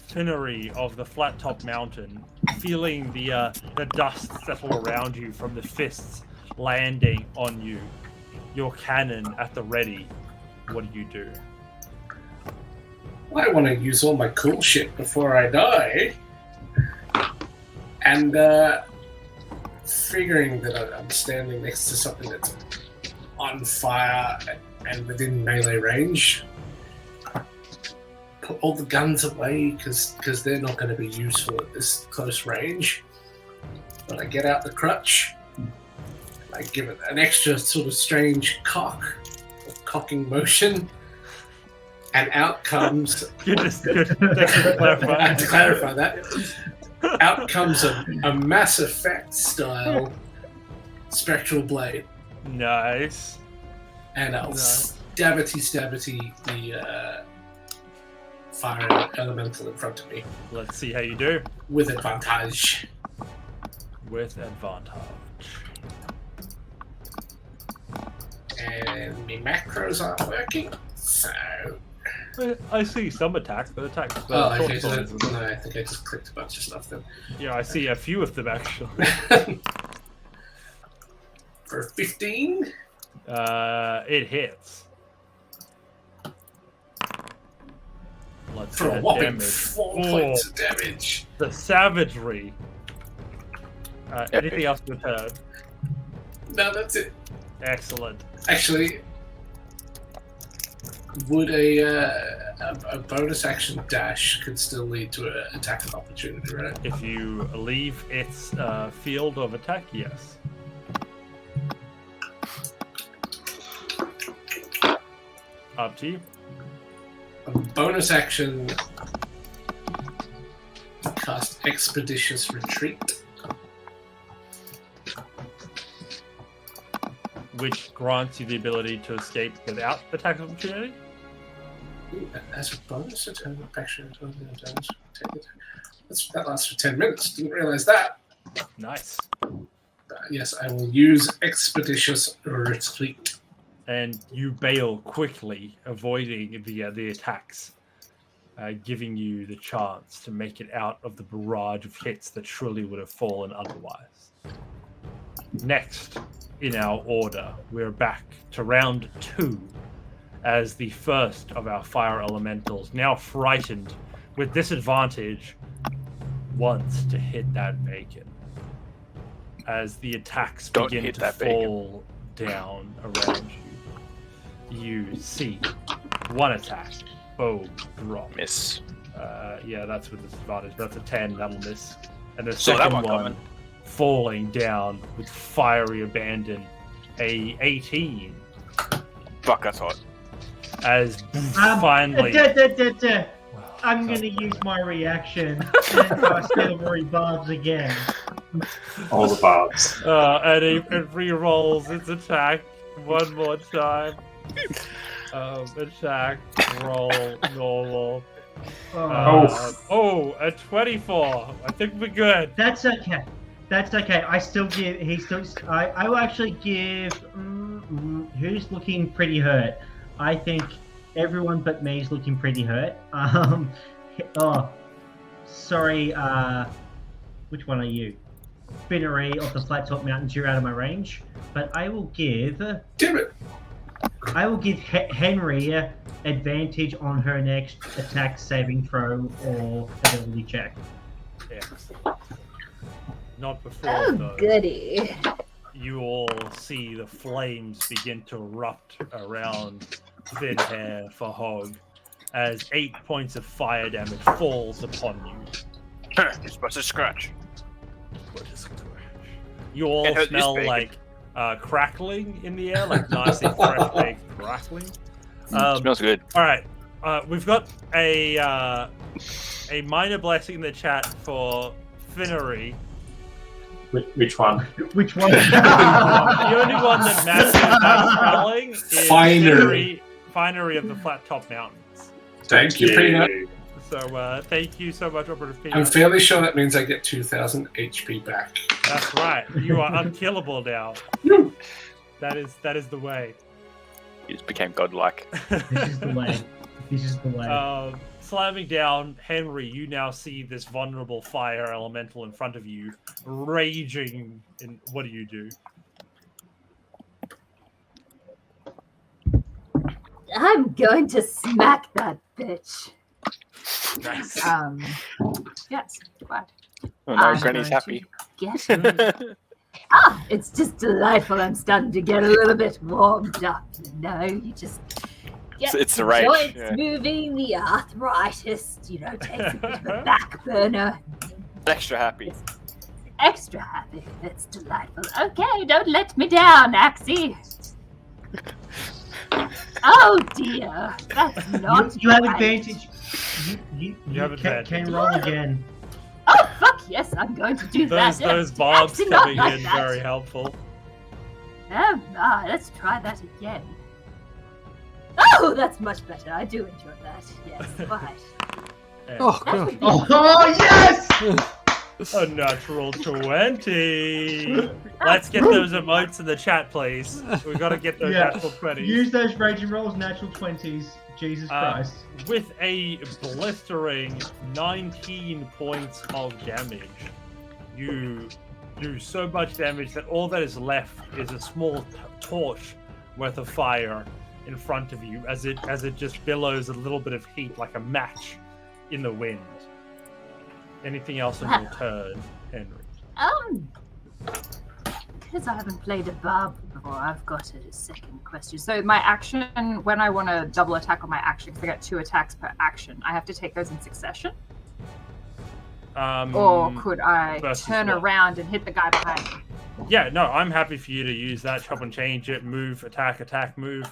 Finery of the flat top mountain, feeling the dust settle around you from the fists landing on you, your cannon at the ready. What do you do? I want to use all my cool shit before I die. And figuring that I'm standing next to something that's on fire and within melee range, put all the guns away because they're not going to be useful at this close range. But I get out the crutch, I give it an extra sort of strange cocking motion, and out comes. Good. Thanks for clarifying. I had to clarify that. Out comes a Mass Effect style spectral blade, Nice. and I'll Nice. stabbity the fire elemental in front of me Let's see how you do. with advantage. With advantage. And my macros aren't working, so. I see some attacks, but attacks. Oh, short okay, so swords. no, I think I just clicked a bunch of stuff then. Yeah, I see a few of them actually. For 15? It hits. Let's For a get whopping damage. 4 Oh, points of damage. the savagery. Anything else to turn? No, that's it. Excellent. Actually, would a bonus action dash could still lead to an attack of opportunity, right? If you leave its field of attack, yes. Up to you. A bonus action cast Expeditious Retreat. Which grants you the ability to escape without attack of opportunity. Ooh, as a bonus, a turn of action. That lasts for 10 minutes. Didn't realize that. Nice. Yes, I will use Expeditious Retreat. And you bail quickly, avoiding the attacks, giving you the chance to make it out of the barrage of hits that surely would have fallen otherwise. Next, in our order, we're back to round 2, as the first of our fire elementals, now frightened with disadvantage, wants to hit that bacon. As the attacks Don't begin hit to that bacon. fall down around you, you see one attack. Boom, drop. Miss. Yeah, that's with disadvantage, but that's a 10, that'll miss. And the Saw that second one one coming. falling down with fiery abandon, a 18. Fuck, I thought. As finally, I'm gonna use my reaction and cast Silvery Barbs again. All the barbs. and it re-rolls its attack one more time. Attack, roll, normal. A 24. I think we're good. That's okay. That's okay. I still give. I will actually give. Who's looking pretty hurt? I think everyone but me is looking pretty hurt. Oh, sorry. Which one are you? Finnery of the flat top mountains, you're out of my range. But I will give. Damn it! I will give Henry advantage on her next attack, saving throw, or ability check. Yes. Not before, Oh, though. goody. You all see the flames begin to erupt around Thin Hair for Hog as 8 points of fire damage falls upon you. You're supposed to scratch. You all It hurt this smell big. like crackling in the air, like nicely fresh baked crackling. Smells good. All right, we've got a minor blessing in the chat for Finnery. Which one? Which one? The only one that matches that spelling is Finery. Finery of the Flat Top Mountains. Thank you, Peanut. So thank you so much, Operative I'm Peanut. fairly sure that means I get 2,000 HP back. That's right. You are unkillable now. That is the way. You just became godlike. This is the way. This is the way. Slamming down Henry, you now see this vulnerable fire elemental in front of you, raging. In what do you do? I'm going to smack that bitch. Nice. Yes, what? Oh no, Granny's happy. Get him. It's just delightful. I'm starting to get a little bit warmed up. You know, you just get It's the rage, joints yeah. moving, the arthritis. You know, takes a bit of a back burner. Extra happy. Extra happy. It's delightful. Okay, don't let me down, Axie. Oh dear, that's not. You have right. advantage. You have advantage. Can roll again. Oh fuck yes, I'm going to do that. Those bombs Axie, not coming like in that. very helpful. Let's try that again. Oh, that's much better. I do enjoy that. Yes, right. And Oh, That God. would be Oh yes! a natural 20. Let's get those emotes in the chat, please. We got to get those Yeah. natural 20s. Use those raging rolls, natural 20s. Jesus Christ. With a blistering 19 points of damage, you do so much damage that all that is left is a small torch worth of fire in front of you as it just billows a little bit of heat like a match in the wind. Anything else on your turn, Henry? Because I haven't played a barb before, I've got a second question. So my action, when I want to double attack on my action, because I get 2 attacks per action, I have to take those in succession? Or could I versus turn what? around and hit the guy behind me? Yeah, no, I'm happy for you to use that, chop and change it, move, attack, move,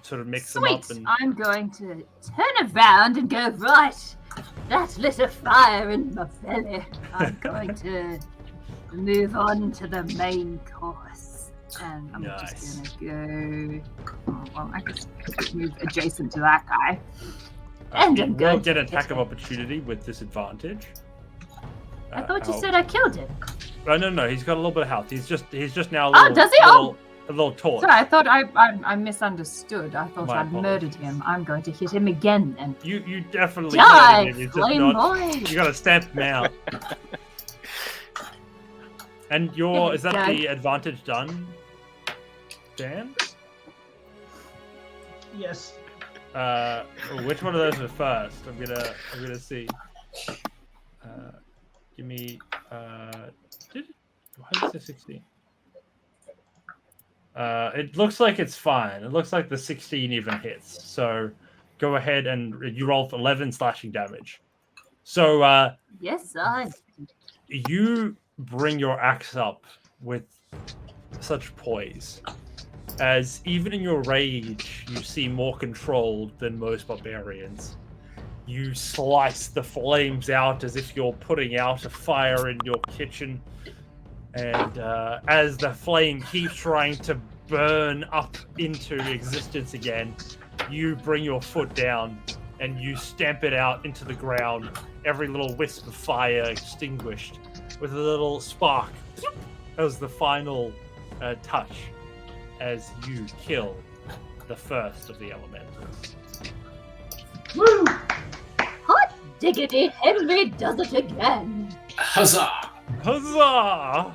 sort of mix them up. Sweet! And I'm going to turn around and go, right, that lit a fire in my belly. I'm going to move on to the main course. And I'm Nice. just going to go, well, I guess move adjacent to that guy. And you I'm will going get to attack hit of him. opportunity with disadvantage. I thought you I'll- said I killed him. Oh, no, he's got a little bit of health. He's just now a Oh, little, does he? Oh! a little torch. Sorry, I thought I misunderstood. I thought My I'd murdered apologies. him. I'm going to hit him again then. You definitely Die, murdered him. It's just flame not. boy! You got to stamp him out. And There is we that go. the advantage done, Dan? Yes. Which one of those is first? I'm gonna see. Give me. Why is it 16? It looks like it's fine. It looks like the 16 even hits. So go ahead and you roll for 11 slashing damage. So Yes, I. you bring your axe up with such poise, as even in your rage, you seem more controlled than most barbarians. You slice the flames out as if you're putting out a fire in your kitchen, and as the flame keeps trying to burn up into existence again, you bring your foot down and you stamp it out into the ground, every little wisp of fire extinguished, with a little spark as the final touch as you kill the first of the elementals. Hot diggity, Henry does it again. Huzzah! Huzzah!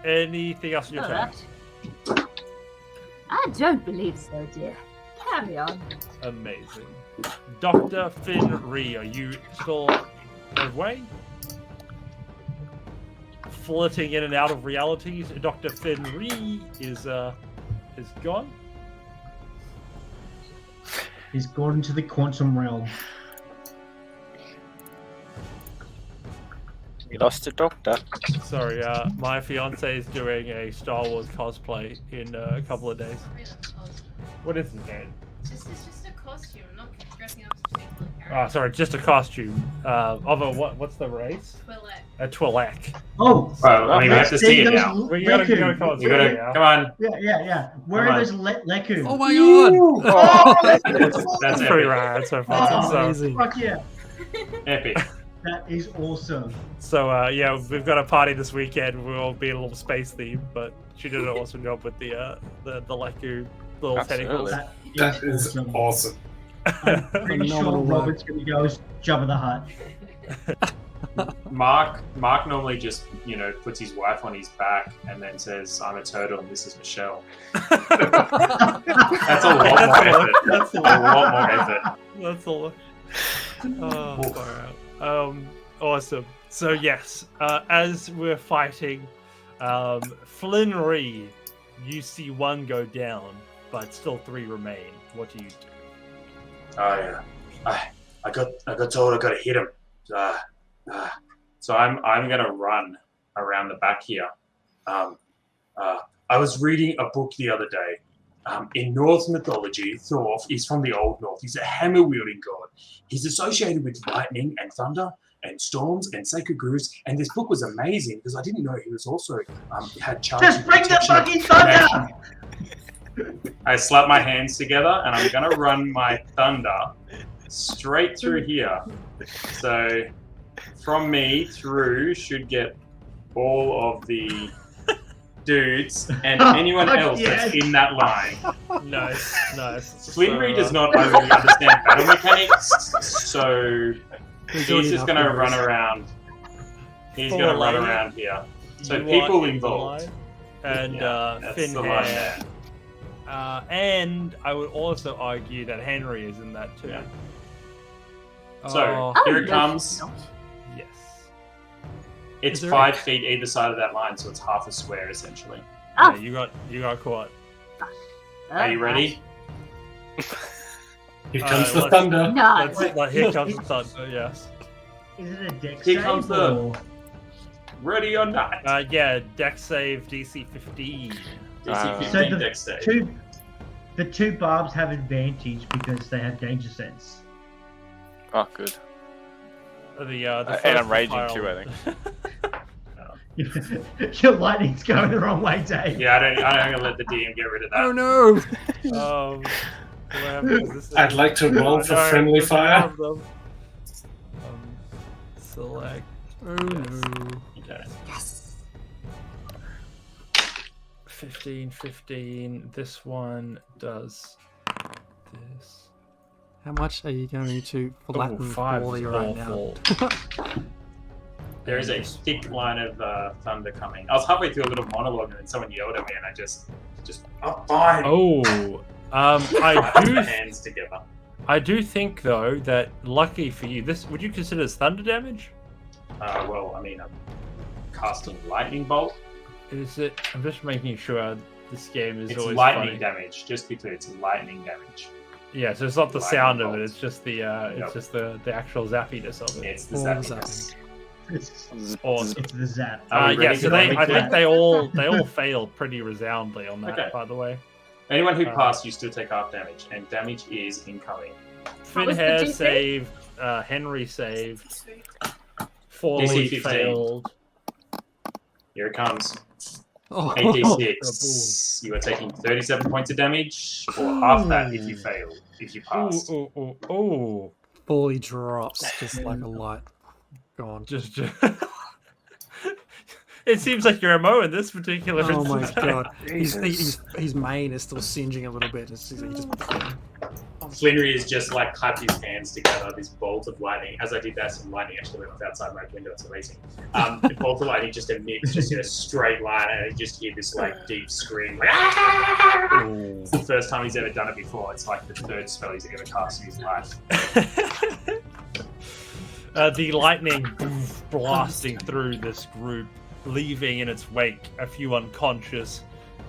Anything else in your turn? Alright. I don't believe so, dear. Carry on. Amazing. Dr. Finrys, are you still away? Flitting in and out of realities. Dr. Finrys is gone. He's gone into the quantum realm. We lost a doctor. Sorry, my fiance is doing a Star Wars cosplay in a couple of days. What is it, Dan? It's just a costume, not dressing up as a particular Oh, character. sorry, just a costume of a what's the race? Twi'lek. A Twi'lek. Oh, Well, I mean, we have to see it now. We gotta call it. You gotta come on. Yeah. Where Come are on. those Leku? Oh my god! Oh, That's pretty epic. rad so Oh, far. So, amazing. fuck yeah. Epic. That is awesome. yeah, we've got a party this weekend. We'll all be a little space themed, but she did an awesome job with the Leku little Absolutely. tentacles. That is awesome. I'm pretty sure Phenomenal work. Robert's going to go as Jabba the Hutt. Mark normally just, puts his wife on his back and then says, "I'm a turtle and this is Michelle." That's a lot more effort. That's A lot more effort. That's all. Oh, far out. Awesome. So yes, as we're fighting, Finrys, you see one go down, but still 3 remain. What do you do? I got told I got to hit him. So I'm gonna run around the back here. I was reading a book the other day. In Norse mythology, Thor is from the Old North. He's a hammer-wielding god. He's associated with lightning and thunder and storms and sacred grooves. And this book was amazing because I didn't know he was also had charge. Just bring the fucking thunder! I slap my hands together and I'm gonna run my thunder straight through here. So from me through should get all of the dudes and anyone else that's in that line. Nice. Finrys does not overly understand battle mechanics, so he's just gonna run around. He's gonna run around here. So You people are in the involved. line, and That's the line there. and I would also argue that Henry is in that too. Yeah. So Oh, here it comes. yes. It's Is there 5 feet either side of that line, so it's half a square essentially. Oh. Yeah, you got caught. Are you ready? Here comes the let's- thunder. No. Here comes the thunder. Yes. Is it a dex Here save comes the- or- Ready or not? Yeah. Dex save DC 15. DC 15 So the dex save. The two barbs have advantage because they have danger sense. Oh, good. The And first I'm raging pile- too, I think. Your lightning's going the wrong way, Dave. Yeah, I'm gonna let the DM get rid of that. Oh no! What happens? This is- I'd like to roll for No, friendly there's fire. one of them. Select. Oh no! Okay. 15. This one does this. How much are you going to flatten five Wally is right now? awful. There is a thick line of thunder coming. I was halfway through a little monologue and then someone yelled at me and I just fine. Oh, I Put do. my hands together. I do think though that lucky for you, this would you consider as thunder damage? Well, I mean, I'm casting lightning bolt. Is it? I'm just making sure this game is It's always lightning funny. damage. Just to be clear, it's lightning damage. Yeah, so it's not the Lightning sound of it; bolt. it's just the Yep. it's just the actual zappiness of it. It's the All the zappiness. It's, Awesome. it's the zap. Are we Yeah, ready so to I make think that? they all failed pretty resoundly on that. Okay. By the way, Anyone who Uh, passed, you still take half damage, and damage is incoming. What was the Finhair DC? saved, Henry saved, DC Forley 15. failed. Here it comes. Oh, 86. You are taking 37 points of damage, or half that if you fail. If you pass. Ooh. Wally drops just like a light. Gone. Just It seems like your MO in this particular Oh my instance. god. Jesus. His mane is still singeing a little bit. He just Flinry is just like clapped his hands together, this bolt of lightning. As I did that, some lightning actually went off outside my window. It's amazing. The bolt of lightning just emits just in a straight line, and you just hear this like deep scream. Like, "Ah!" It's the first time he's ever done it before. It's like the third spell he's ever cast in his life. The lightning blasting through this group, leaving in its wake a few unconscious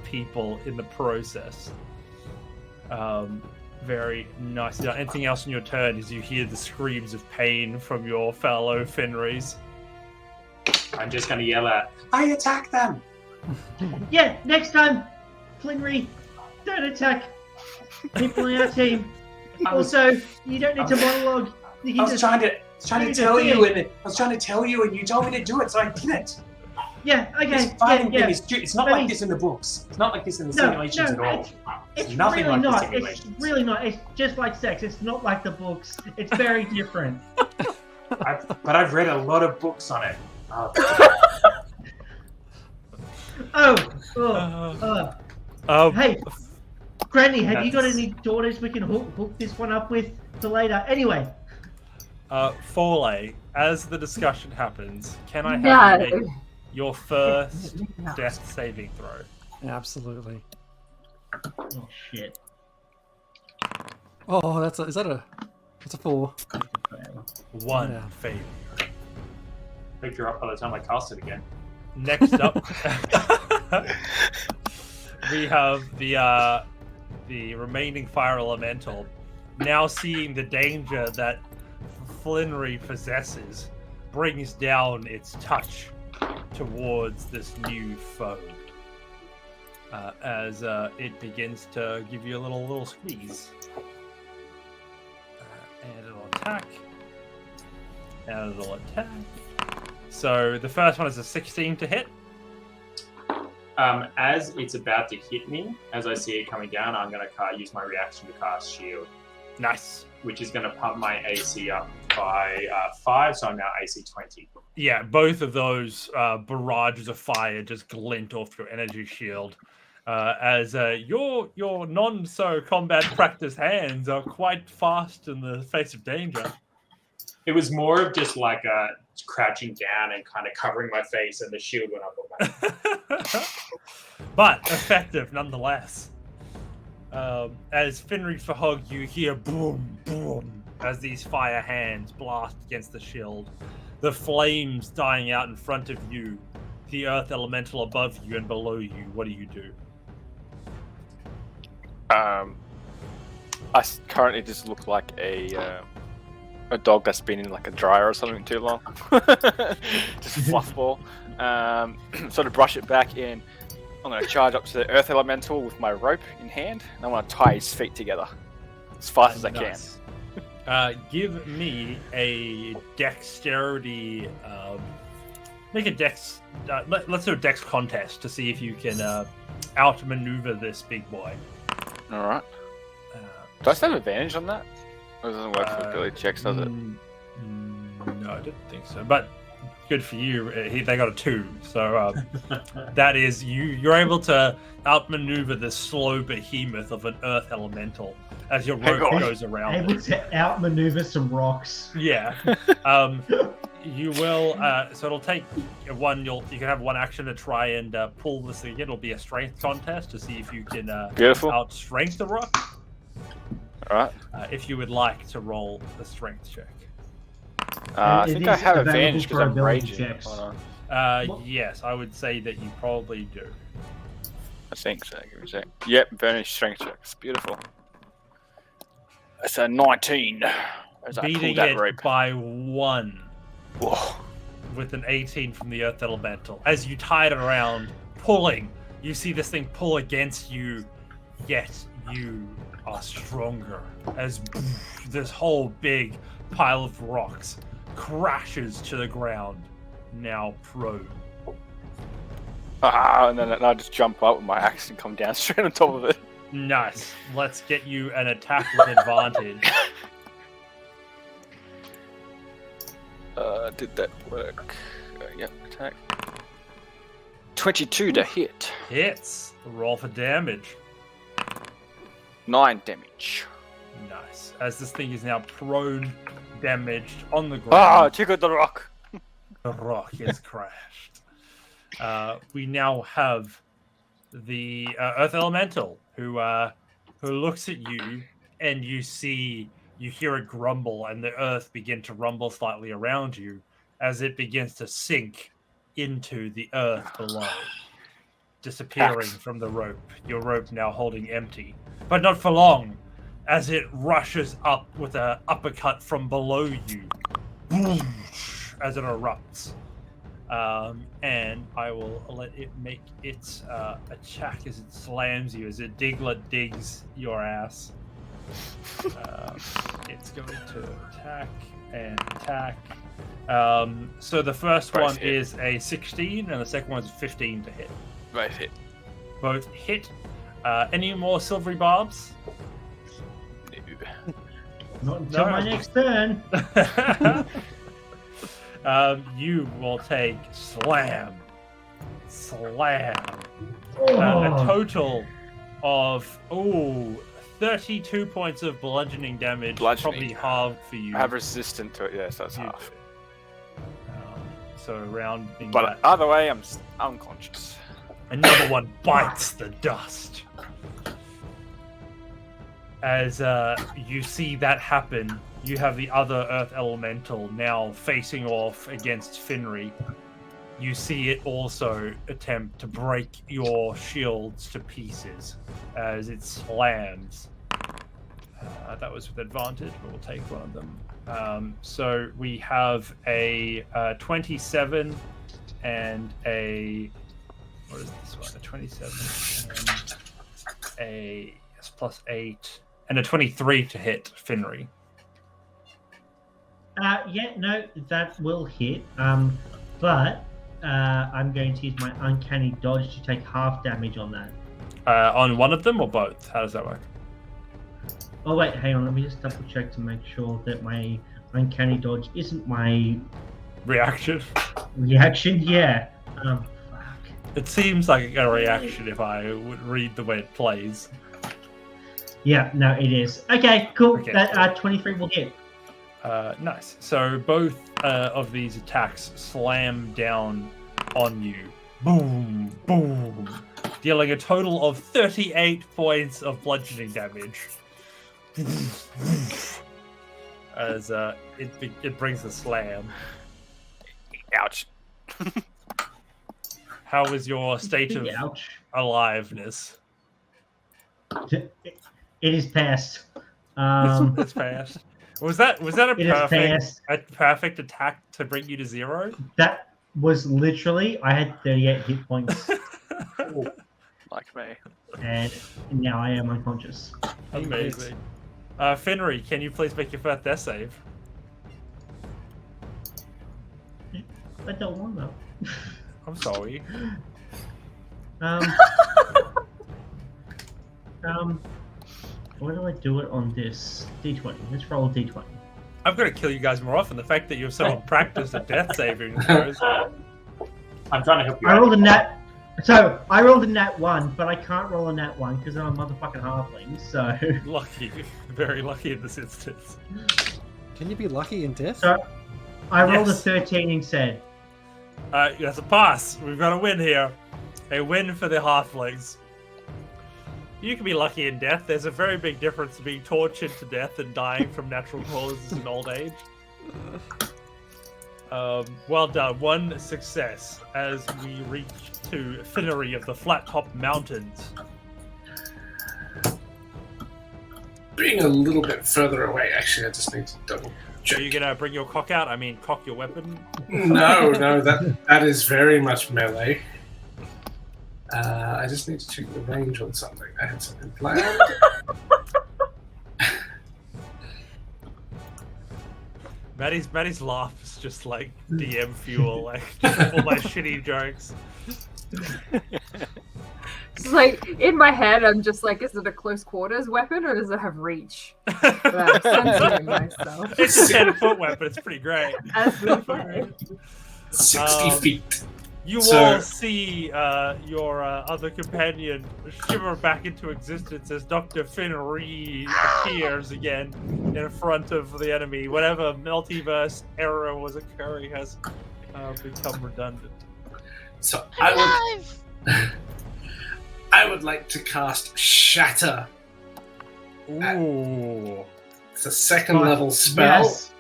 people in the process. Very nice. Anything else in your turn as you hear the screams of pain from your fellow Finrys? I'm just going to yell out, I attack them! Yeah, next time, Flinry, don't attack people in our team. Also, you don't need to monologue. You I can was just... trying to tell you, and I was trying to tell you, and you told me to do it, so I did it. Yeah, okay. This fighting yeah. thing is it's not like this in the books. It's not like this in the simulations at all. It's nothing really like the not. simulations. It's really not. It's just like sex. It's not like the books. It's very different. But I've read a lot of books on it. Hey, Granny, have you got any daughters we can hook this one up with for later? Anyway. Foley, as the discussion happens, can I have you make your first death saving throw? Absolutely. Oh shit. Oh, that's a 4. One Yeah. failure. Hope you're up by the time I cast it again. Next up, we have the remaining fire elemental. Now seeing the danger that Flinry possesses, brings down its touch towards this new foe. As it begins to give you a little squeeze. And it'll attack. And it'll attack. So the first one is a 16 to hit. As it's about to hit me, as I see it coming down, I'm going to use my reaction to cast Shield. Nice. Which is going to pump my AC up by 5, so I'm now AC 20. Yeah, both of those barrages of fire just glint off your energy shield. As your non-combat practice hands are quite fast in the face of danger. It was more of just like crouching down and kind of covering my face, and the shield went up on my But effective nonetheless. As Finrys for Hog, you hear boom, boom, as these fire hands blast against the shield. The flames dying out in front of you, the earth elemental above you and below you. What do you do? I currently just look like a dog that's been in like a dryer or something too long. Just fluff ball. Sort of brush it back in. I'm going to charge up to the earth elemental with my rope in hand, and I want to tie his feet together as fast as I can. Give me a dexterity. Make a dex. Let's do a dex contest to see if you can outmaneuver this big boy. All right. Do I still have advantage on that? Or it doesn't work for ability checks, does it? No, I didn't think so. But good for you. They got a 2, so that is you're able to outmaneuver this slow behemoth of an earth elemental as your rope goes around. Able to outmaneuver some rocks. Yeah. You will. So it'll take one. You can have one action to try and pull this thing. It'll be a strength contest to see if you can outstrength the rock. All right. If you would like to roll the strength check. I think I have advantage because I'm raging. Yes, I would say that you probably do. I think so. Give me a sec. Yep, advantage strength checks. Beautiful. That's a 19. As Beating I it rope. by 1. Whoa. With an 18 from the earth elemental. As you tie it around, pulling, you see this thing pull against you, yet you are stronger. As this whole big pile of rocks crashes to the ground, now prone. And then I just jump up with my axe and come down straight on top of it. Nice. Let's get you an attack with advantage. Did that work? Yep, attack. 22 to hit. Hits. Roll for damage. 9 damage. Nice. As this thing is now prone, damaged on the Ah, ground. triggered the rock. The rock is crashed. We now have the Earth Elemental who looks at you, and you hear it grumble, and the earth begin to rumble slightly around you as it begins to sink into the earth below, disappearing from the rope. Your rope now holding empty, but not for long, as it rushes up with an uppercut from below you, as it erupts. And I will let it make its attack as it slams you, as it digs your ass. It's going to attack and attack. So the first one is a 16, and the second one is 15 to hit. Right hit. Both hit. Any more silvery barbs? Not until my next turn. You will take slam. Oh. A total of 32 points of bludgeoning damage. Bludgeoning. Probably halved for you. I have resistant to it, yes, that's You half. So rounding But that, either way, I'm unconscious. another one bites the dust. As you see that happen, you have the other Earth Elemental now facing off against Finry. You see it also attempt to break your shields to pieces as it slams. That was with advantage, but we'll take one of them. So we have a 27 and a... What is this one? A 27 and a plus 8 and a 23 to hit Finry. Yeah, no, that will hit. But I'm going to use my uncanny dodge to take half damage on that. On one of them or both? How does that work? Oh wait, hang on. Let me just double check to make sure that my uncanny dodge isn't my Reaction? reaction. Yeah. Fuck. It seems like a reaction if I would read the way it plays. Yeah, no, it is. Okay, cool. Okay, That 23 will hit. Nice. So both of these attacks slam down on you. Boom, boom. Dealing a total of 38 points of bludgeoning damage. As it brings the slam. Ouch. How is your state of Ouch. aliveness? It is past. It's fast. Was that It is a perfect attack to bring you to 0? That was literally, I had 38 hit points, Like me. and now I am unconscious. Amazing. Finry, can you please make your first death save? I don't want that. I'm sorry. Where do I do it on this? D20. Let's roll a D20. I'm going to kill you guys more often. The fact that you're so unpracticed at death saving throws. I'm trying to help you I out. rolled a nat. So I rolled a nat 1, but I can't roll a nat 1 because I'm a motherfucking halfling. So. Lucky. Very lucky in this instance. Can you be lucky in death? So I rolled Yes. a 13 instead. That's a pass. We've got a win here. A win for the halflings. You can be lucky in death. There's a very big difference being tortured to death and dying from natural causes in old age. Well done. One success as we reach to Finery of the Flat Top Mountains. Being a little bit further away, actually, I just need to double check. Are you going to bring your cock out? I mean, cock your weapon? No, that is very much melee. I just need to check the range on something. I had something planned. Maddie's laugh is just like DM fuel, like just all my shitty jokes. It's like in my head, I'm just like, is it a close quarters weapon or does it have reach? But I'm censoring myself. It's a 10-foot weapon. It's pretty great. As we play. 60 feet. You So- all see your other companion shimmer back into existence as Dr. Finrys appears again in front of the enemy. Whatever multiverse error was occurring has become redundant. So Alive! I would like to cast Shatter. Ooh. It's a second level spell. Yes.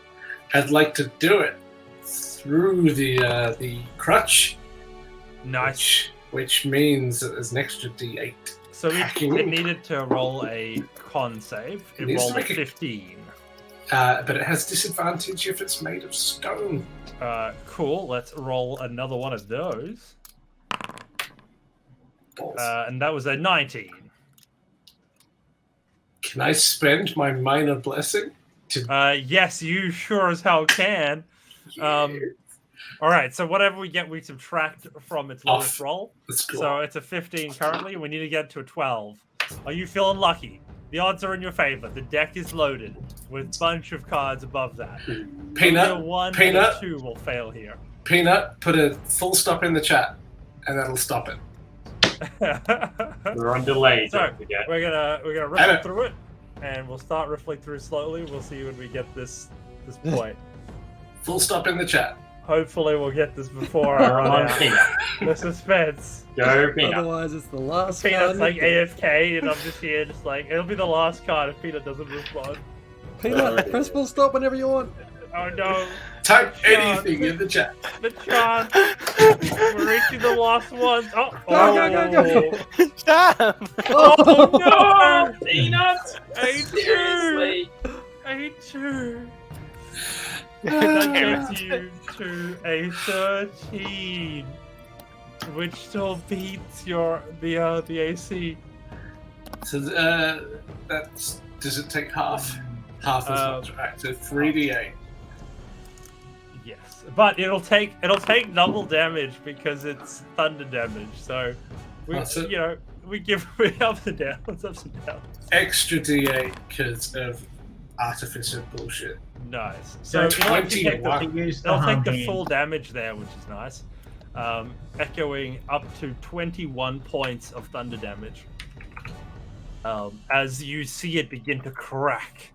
I'd like to do it through the crutch, Nice. which means that there's an extra D8. So Hacking. it needed to roll a con save. It needs to rolled a make a- 15. But it has disadvantage if it's made of stone. Cool. Let's roll another one of those. Balls. And that was a 19. Can I spend my minor blessing? Yes, you sure as hell can. All right, so whatever we get, we subtract from its lowest Off. roll. Let's go. So it's a 15 currently. We need to get to a 12. Are you feeling lucky? The odds are in your favor. The deck is loaded with a bunch of cards above that. Either Peanut, one Peanut. or two will fail here. Peanut, put a full stop in the chat, and that'll stop it. We're on delay, So, don't forget. we're gonna I riffle know. through it, and we'll start riffling through slowly. We'll see when we get this point. Full stop in the chat. Hopefully, we'll get this before I Come run on, out. Peanut. The suspense. Go, Peanut. Otherwise, it's the last Peanut's card. like AFK, and I'm just here, just like it'll be the last card if Peanut doesn't respond. Peanut, press full stop whenever you want. Oh no, Type Sean. anything in the chat. the chance. We're reaching the last one. Oh, Go. Damn! Oh no! Peanut! A2! A2! That gets you to a 13, which still beats the AC. So that's does it take half? Half as much, right? So 3d8. Yes, but it'll take double damage because it's thunder damage. So we That's it. we give it ups and downs, ups and downs. Extra d8 because of artificer bullshit. Nice. So So it'll actually take 21. Use the They'll take hung the hand. full damage there, which is nice. Echoing up to 21 points of thunder damage. As you see it begin to crack.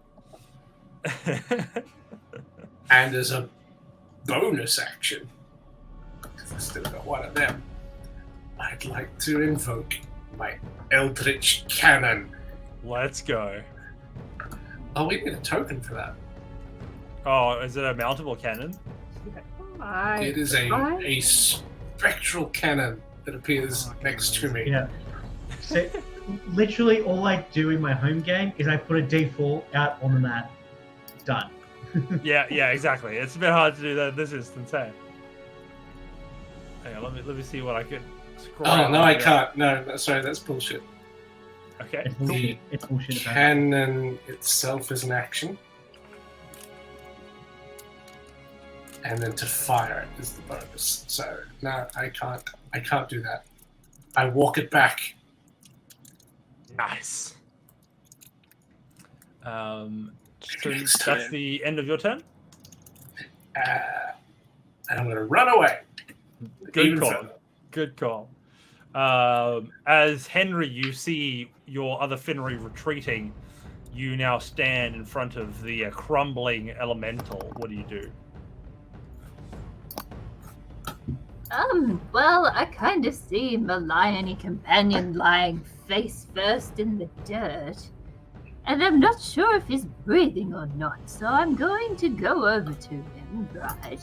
And as a bonus action, because I still got one of them, I'd like to invoke my Eldritch Cannon. Let's go. Oh, we need a token for that. Oh, is it a mountable cannon? It is a spectral cannon that appears next to me. Yeah. So, literally, all I do in my home game is I put a D4 out on the mat. Done. Yeah, exactly. It's a bit hard to do that in this instance, hey? Hang on, let me see what I can scroll. Oh, no, I here. can't. No, sorry, that's bullshit. Okay. It's bullshit. It's bullshit. About it. Cannon itself is an action. And then to fire it is the bonus. So, no, I can't do that. I walk it back. Nice. So Next that's turn. the end of your turn? And I'm going to run away. Good Even call. further. Good call. As Henry, you see your other Finry retreating. You now stand in front of the crumbling elemental. What do you do? Well, I kind of see my liony companion lying face first in the dirt. And I'm not sure if he's breathing or not, so I'm going to go over to him, right?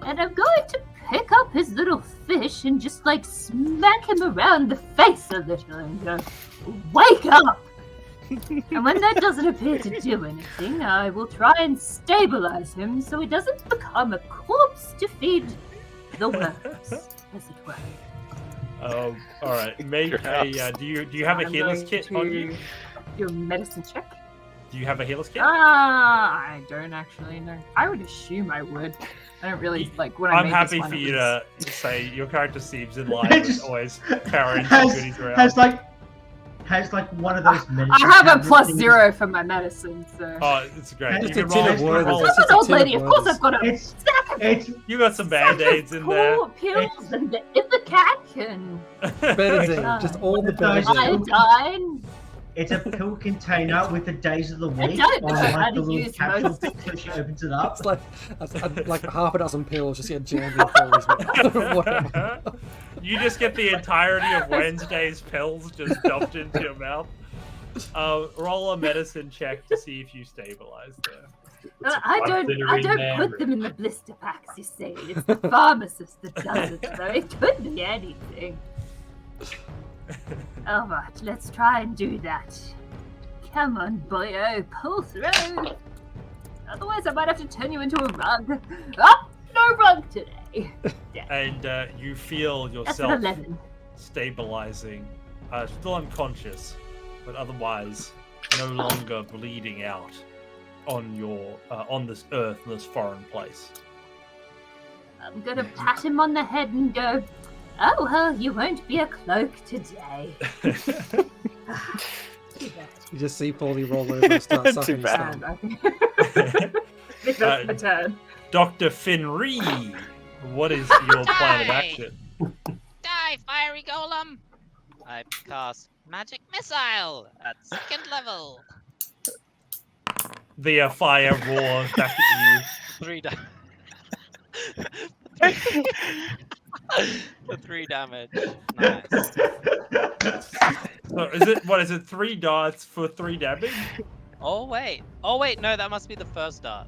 And I'm going to pick up his little fish and just like smack him around the face a little and go, "Wake up!" And when that doesn't appear to do anything, I will try and stabilize him so he doesn't become a corpse to feed the worms, as it were. All right. Make a. Do you have a I'm healer's going kit on you? Your medicine check? Do you have a healer's kit? I don't actually know. I would assume I would. I don't really like when I I'm made happy this one, for it you was- to say your character seems in line with Just always carrying some goodies around. has like one of those. I have a medicine plus things. 0 for my medicine, so. Oh, it's great. It's You a can roll, tin of you can worms. roll I'm It's an a old tin of lady. Of course, worms. I've got to It's smack him It's You got some band-aids in there. Cool pills and if the cat can Benadine, just all the Those- Benadine. iodine. it's a pill container with the days of the week don't know on how like to the little use capsule most. thing, so she opens it up. It's like half a dozen pills just get jammed in whatever. You just get the entirety of Wednesday's pills just dumped into your mouth. Roll a medicine check to see if you stabilize there. I don't put them in the blister packs, you see. It's the pharmacist that does it, so it could be anything. Alright, let's try and do that. Come on, boyo, pull through. Otherwise, I might have to turn you into a rug. Oh, no rug today. And you feel That's an yourself 11. stabilizing, still unconscious, but otherwise no longer bleeding out on your on this earth, in this foreign place. I'm gonna pat him on the head and go, oh, well, you won't be a cloak today. Too bad. You just see Paulie roll over and start Too sucking his bad. thumb. That's my turn. Dr. Finrys, what is your plan of action? Die, fiery golem! I cast magic missile at 2nd level. The fire roars back at 3 damage. For 3 damage. Nice. you. So is it 3 darts for 3 damage? Oh wait, no, that must be the first dart.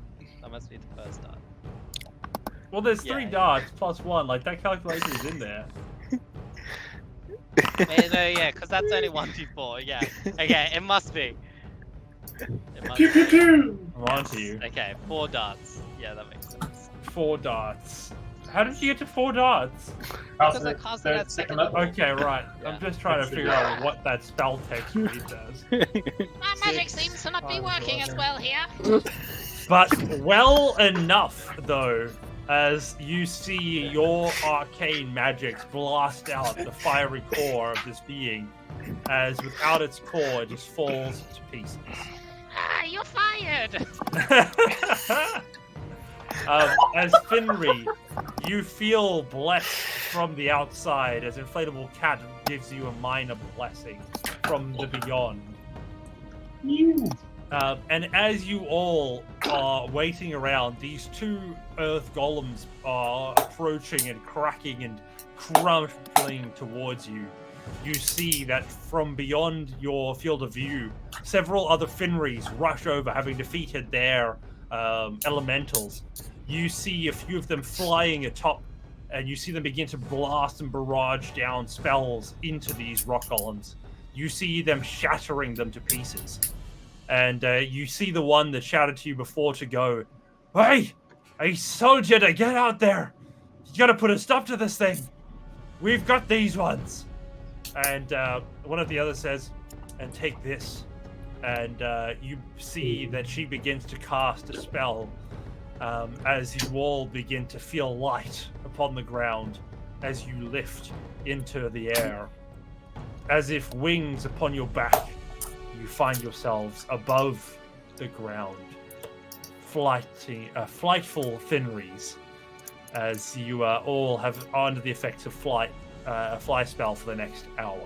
Well, there's 3 Yeah. darts plus 1. Like, that calculator is in there. No, yeah, because that's only 1d4. Yeah. Okay, it must be. Pew pew pew. I'm on to you. Okay, 4 darts. Yeah, that makes sense. 4 darts. How did you get to 4 darts? Because I cast it at 2nd level. Okay, right. Yeah. I'm just trying to figure out what that spell text reads as. My magic seems to not be working as well here. But well enough, though, as you see your arcane magics blast out the fiery core of this being, as without its core, it just falls to pieces. Ah, you're fired! As Finry, you feel blessed from the outside as Inflatable Cat gives you a minor blessing from the beyond. And as you all are waiting around, these 2 earth golems are approaching and cracking and crumpling towards you. You see that from beyond your field of view, several other Finrys rush over, having defeated their elementals. You see a few of them flying atop, and you see them begin to blast and barrage down spells into these rock golems. You see them shattering them to pieces. And you see the one that shouted to you before to go, "Hey, a soldier to get out there! You gotta put a stop to this thing! We've got these ones!" And one of the others says, "And take this." And you see that she begins to cast a spell as you all begin to feel light upon the ground as you lift into the air. As if wings upon your back, you find yourselves above the ground, flightful Finrys, as you all are under the effects of a fly spell for the next hour.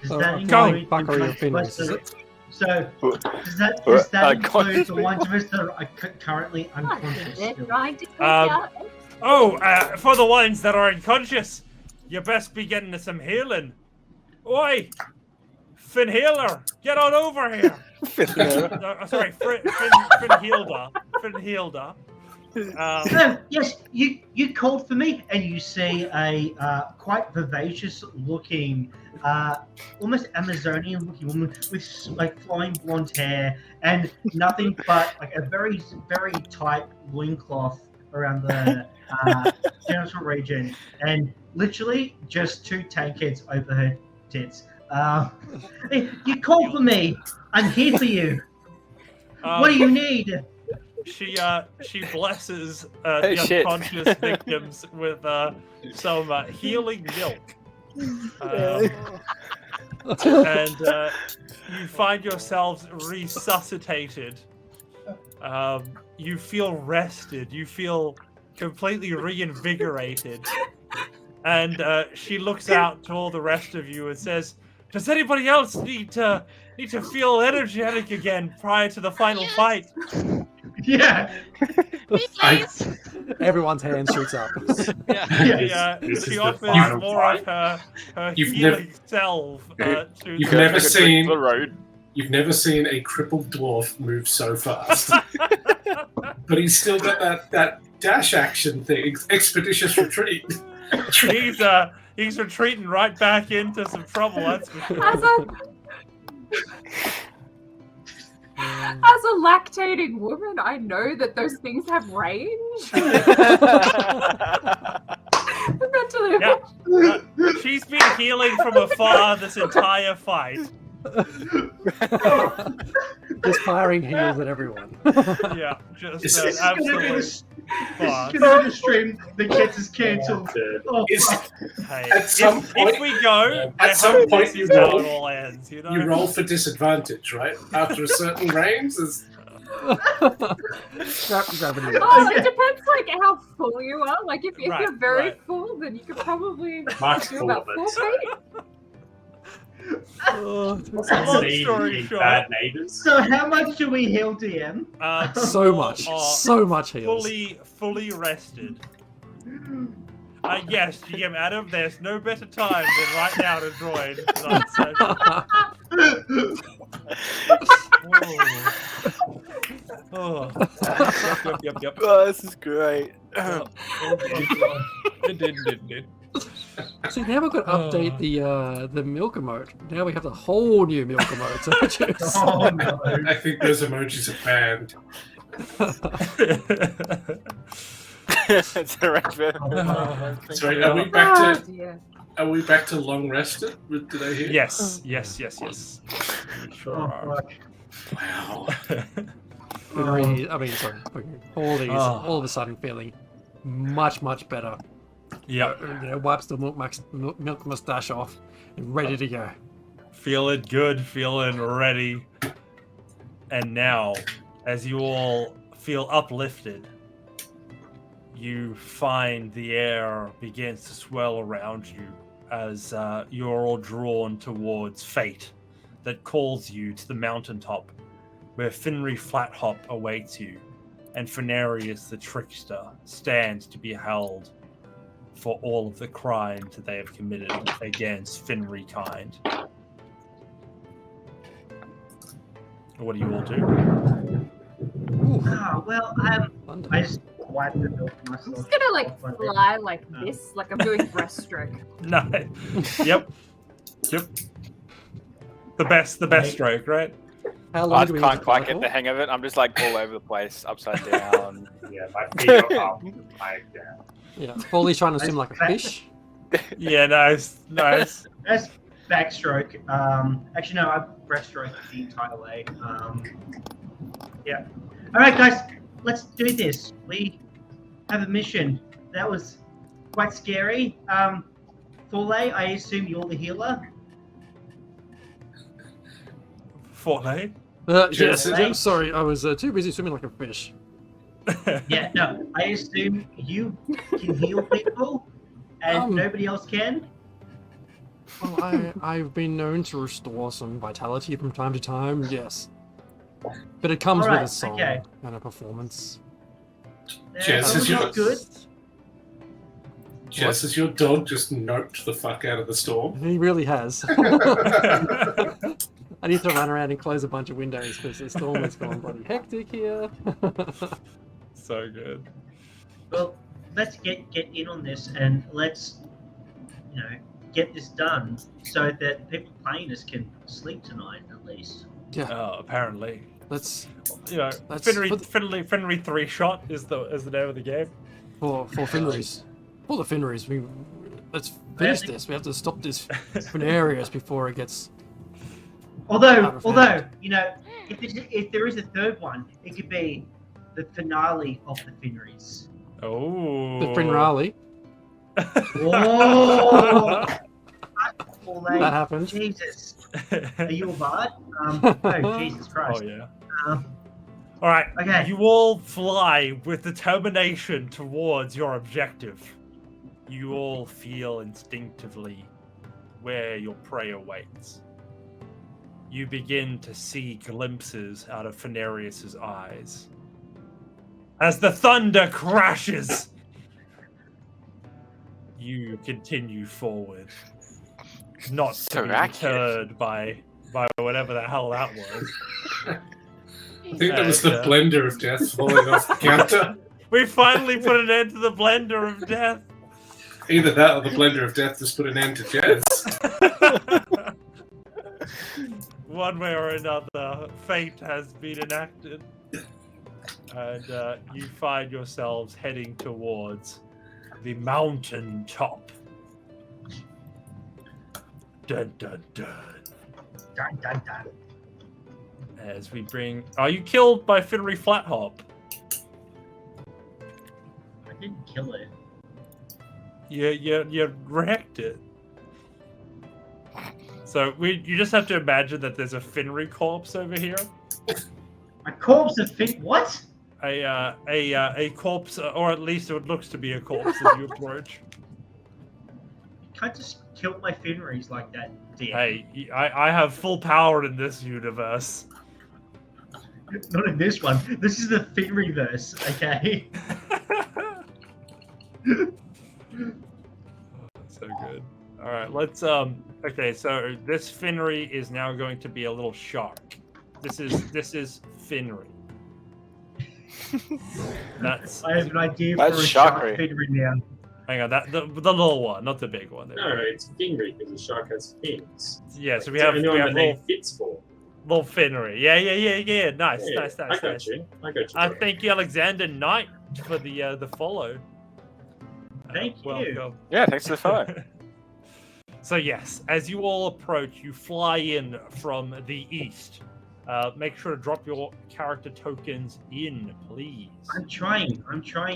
Does So, that go, include Buckaroo the Finrys, rest is of- it? So does that include the God. ones of us that are currently I think unconscious? they're still? trying to take out. Oh, for the ones that are unconscious, you best be getting to some healing. Oi! Finn Healer, get on over here! Sorry, Finhilda. Finhilda. Yes, you called for me, and you see a quite vivacious looking, almost Amazonian looking woman with like flowing blonde hair and nothing but like a very tight loincloth around the genital region, and literally just 2 tankheads over her tits. You called for me. I'm here for you. What do you need? She blesses Hey, the shit. unconscious victims with some healing milk. And you find yourselves resuscitated You feel rested. You feel completely reinvigorated. And she looks out to all the rest of you and says, "Does anybody else need to feel energetic again prior to the final fight?" Yeah. Everyone's hand shoots up. Yeah. This She is the offers final more of fight. her You've healing salve to You've the- never Take a drink seen- for the road. You've never seen a crippled dwarf move so fast. But he's still got that dash action thing, expeditious retreat. He's retreating right back into some trouble. That's for sure. As a lactating woman, I know that those things have range. Mentally, Yeah. She's been healing from afar this entire fight. Just firing heals at everyone. Yeah, just This is gonna be absolute this boss. gonna be the stream that gets us cancelled. Oh, Is- fuck. Hey, At some if point- we go, at I some hope point this you is how roll- it all ends. You know, You roll for disadvantage, right? After a certain range, there's Gravity. oh, it depends like how full you are. Like if Right, you're very right. full, then you could probably Mark's do full about of 4 it. feet. Oh, long story short, bad neighbors. So how much do we heal, DM? so you much. are So much heals. fully rested. Yes, GM Adam, there's no better time than right now to join tonight's session. Oh. Yep. Oh, this is great. See, now we've got to update the milk emote. Now we have the whole new milk emote to choose. Oh no. I think those emojis are banned. It's a right bit. Sorry, are we back Oh, to dear. long rested? Did I hear? Yes. We sure Oh, are. fuck. Wow. Sorry, all of a sudden feeling much better. Yep. You know, wipes the milk mustache off and ready to go. Feeling good, feeling ready. And now, as you all feel uplifted, you find the air begins to swirl around you as you're all drawn towards fate that calls you to the mountaintop where Finry Flathop awaits you and Finereous the Trickster stands to be held for all of the crimes that they have committed against Finry kind. What do you all do? Ah, well, I just wiped the milk I'm myself. just gonna like off, fly like this, like I'm doing breaststroke. No. Yep. The best stroke, right? How long I do we can't need to quite fly get for? the hang of it. I'm just like all over the place, upside down. Yeah, my feet are up, like down. Yeah, Foley's trying to swim like a fish. Yeah, nice. That's backstroke. Actually, no, I breaststroke the entire way. Yeah. All right, guys, let's do this. We have a mission. That was quite scary. Fole, I assume you're the healer. Fortnite. Yes, Jason? I'm sorry, I was too busy swimming like a fish. Yeah, no, I assume you can heal people, and nobody else can. Well, I've been known to restore some vitality from time to time, yes. But it comes with Alright, a song okay. and a performance. Jess, That is was not good. Jess, is your dog just noped the fuck out of the storm? He really has. I need to run around and close a bunch of windows because the storm has gone bloody hectic here. So good. Well, let's get in on this and let's, get this done so that people playing this can sleep tonight at least. Yeah, Oh, apparently. let's Finry, for the- Finry 3-shot is the name of the game. for Finrys. For the Finrys, let's finish this. We have to stop this Finereous before it gets. Although, hand. if there is a third one, it could be the finale of the Finrys. Oh. The Finrally. Whoa! That happened. Jesus. Are you a bard? Oh, Jesus Oh Christ. yeah. Um, All right. Okay. You all fly with determination towards your objective. You all feel instinctively where your prey awaits. You begin to see glimpses out of Finereous' eyes. As the thunder crashes, you continue forward, not to So be accurate. deterred by whatever the hell that was. I think that was the And, blender of death falling off the counter. We finally put an end to the blender of death. Either that or the blender of death just put an end to jazz. One way or another, fate has been enacted. And you find yourselves heading towards the mountain top. Dun dun dun. Dun, dun, dun. As we bring... Are you killed by Finry Flathop? I didn't kill it. You wrecked it. So you just have to imagine that there's a Finry corpse over here. A corpse of Fin. What? A corpse, or at least it looks to be a corpse as you approach. You can't just kill my Finrys like that, dear. Hey, I have full power in this universe. Not in this one. This is the Finryverse, okay? So good. All right, let's okay, so this Finry is now going to be a little shark. This is Finry. That's I have an idea for That's a shark sharkery. Finry now. hang on, that the little one, not the big one. There we No, go. it's Finry because the shark has fins. Yeah, so we It's have the only one the name little, fits for. little Finry. Yeah. Nice, Yeah, nice. I got you. Thank you, Alexander Knight, for the follow. Thank you. Welcome. Yeah, thanks for the follow. So yes, as you all approach, you fly in from the east. Make sure to drop your character tokens in, please. I'm trying,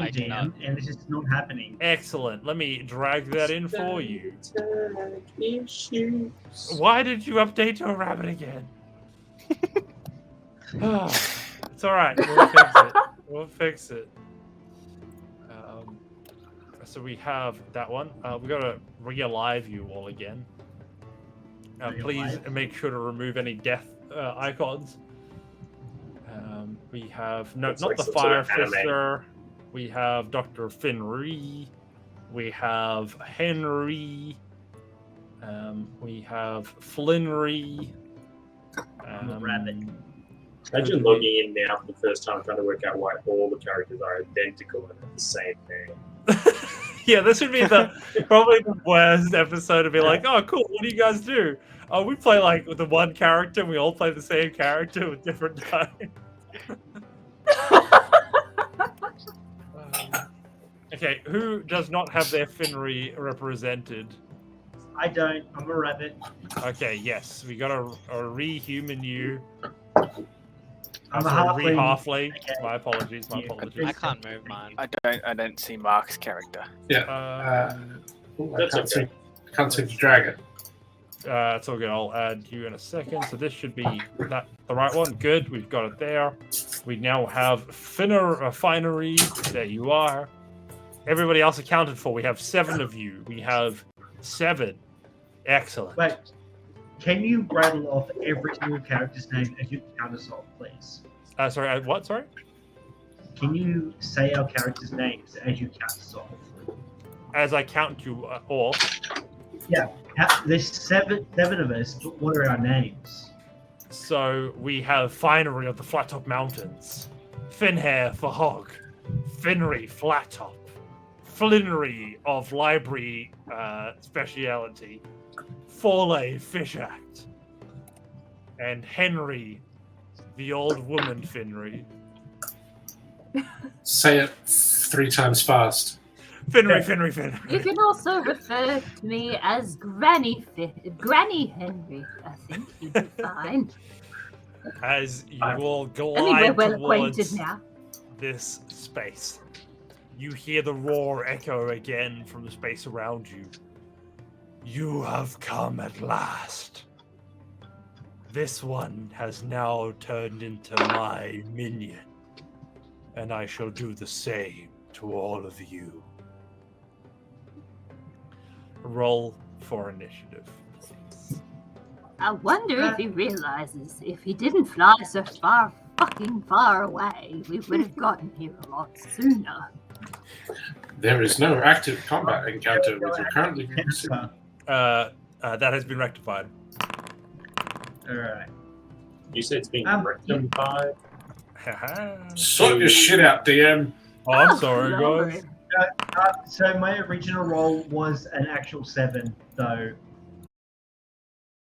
I Dan, and this is not happening. Excellent. Let me drag that in for you. Issues. Why did you update your rabbit again? It's all right. We'll fix it. So we have that one. We got to re-alive you all again. Please Re-alive? make sure to remove any death icons. We have Looks not like the some sort Fire of anime. Fister. We have Dr. Finry. We have Henry. We have Flinry. I'm a rabbit. Imagine logging in now for the first time trying to work out why all the characters are identical and have the same name. Yeah, this would be probably the worst episode to be like, oh, cool, what do you guys do? Oh, we play like with the one character, and we all play the same character with different times. Okay, who does not have their Finry represented? I don't. I'm a rabbit. Okay, yes, we got a re-human you. I'm a Sorry, halfling. re-halfling. Okay. My apologies. I can't move mine. I don't see Mark's character. I That's can't okay. can't seem to drag it. It's all good. I'll add you in a second. So this should be the right one. Good. We've got it there. We now have Finery. There you are. Everybody else accounted for. We have 7 of you. We have 7. Excellent. Wait, can you rattle off every single character's name as you count us off, please? Sorry. What? Sorry. Can you say our characters' names as you count us off? As I count you off. Yeah, there's seven of us, but what are our names? So we have Finery of the Flattop Mountains, Finhair for Hog, Finry Flattop, Flinry of Library Speciality, Forley Fish Act, and Henry, the Old Woman Finry. Say it 3 times fast. Finry. You can also refer to me as Granny Henry. I think you'd be fine. As you all Anyway, glide well acquainted towards now. this space, you hear the roar echo again from the space around you. You have come at last. This one has now turned into my minion. and I shall do the same to all of you. Roll for initiative, please. I wonder if he realizes if he didn't fly so fucking far away, we would have gotten here a lot sooner. There is no active combat encounter with your currently using. That has been rectified. Alright. You said it's being Yeah. rectified. Sort your shit out, DM. Oh, I'm sorry, Lord. guys. So my original roll was an actual 7, though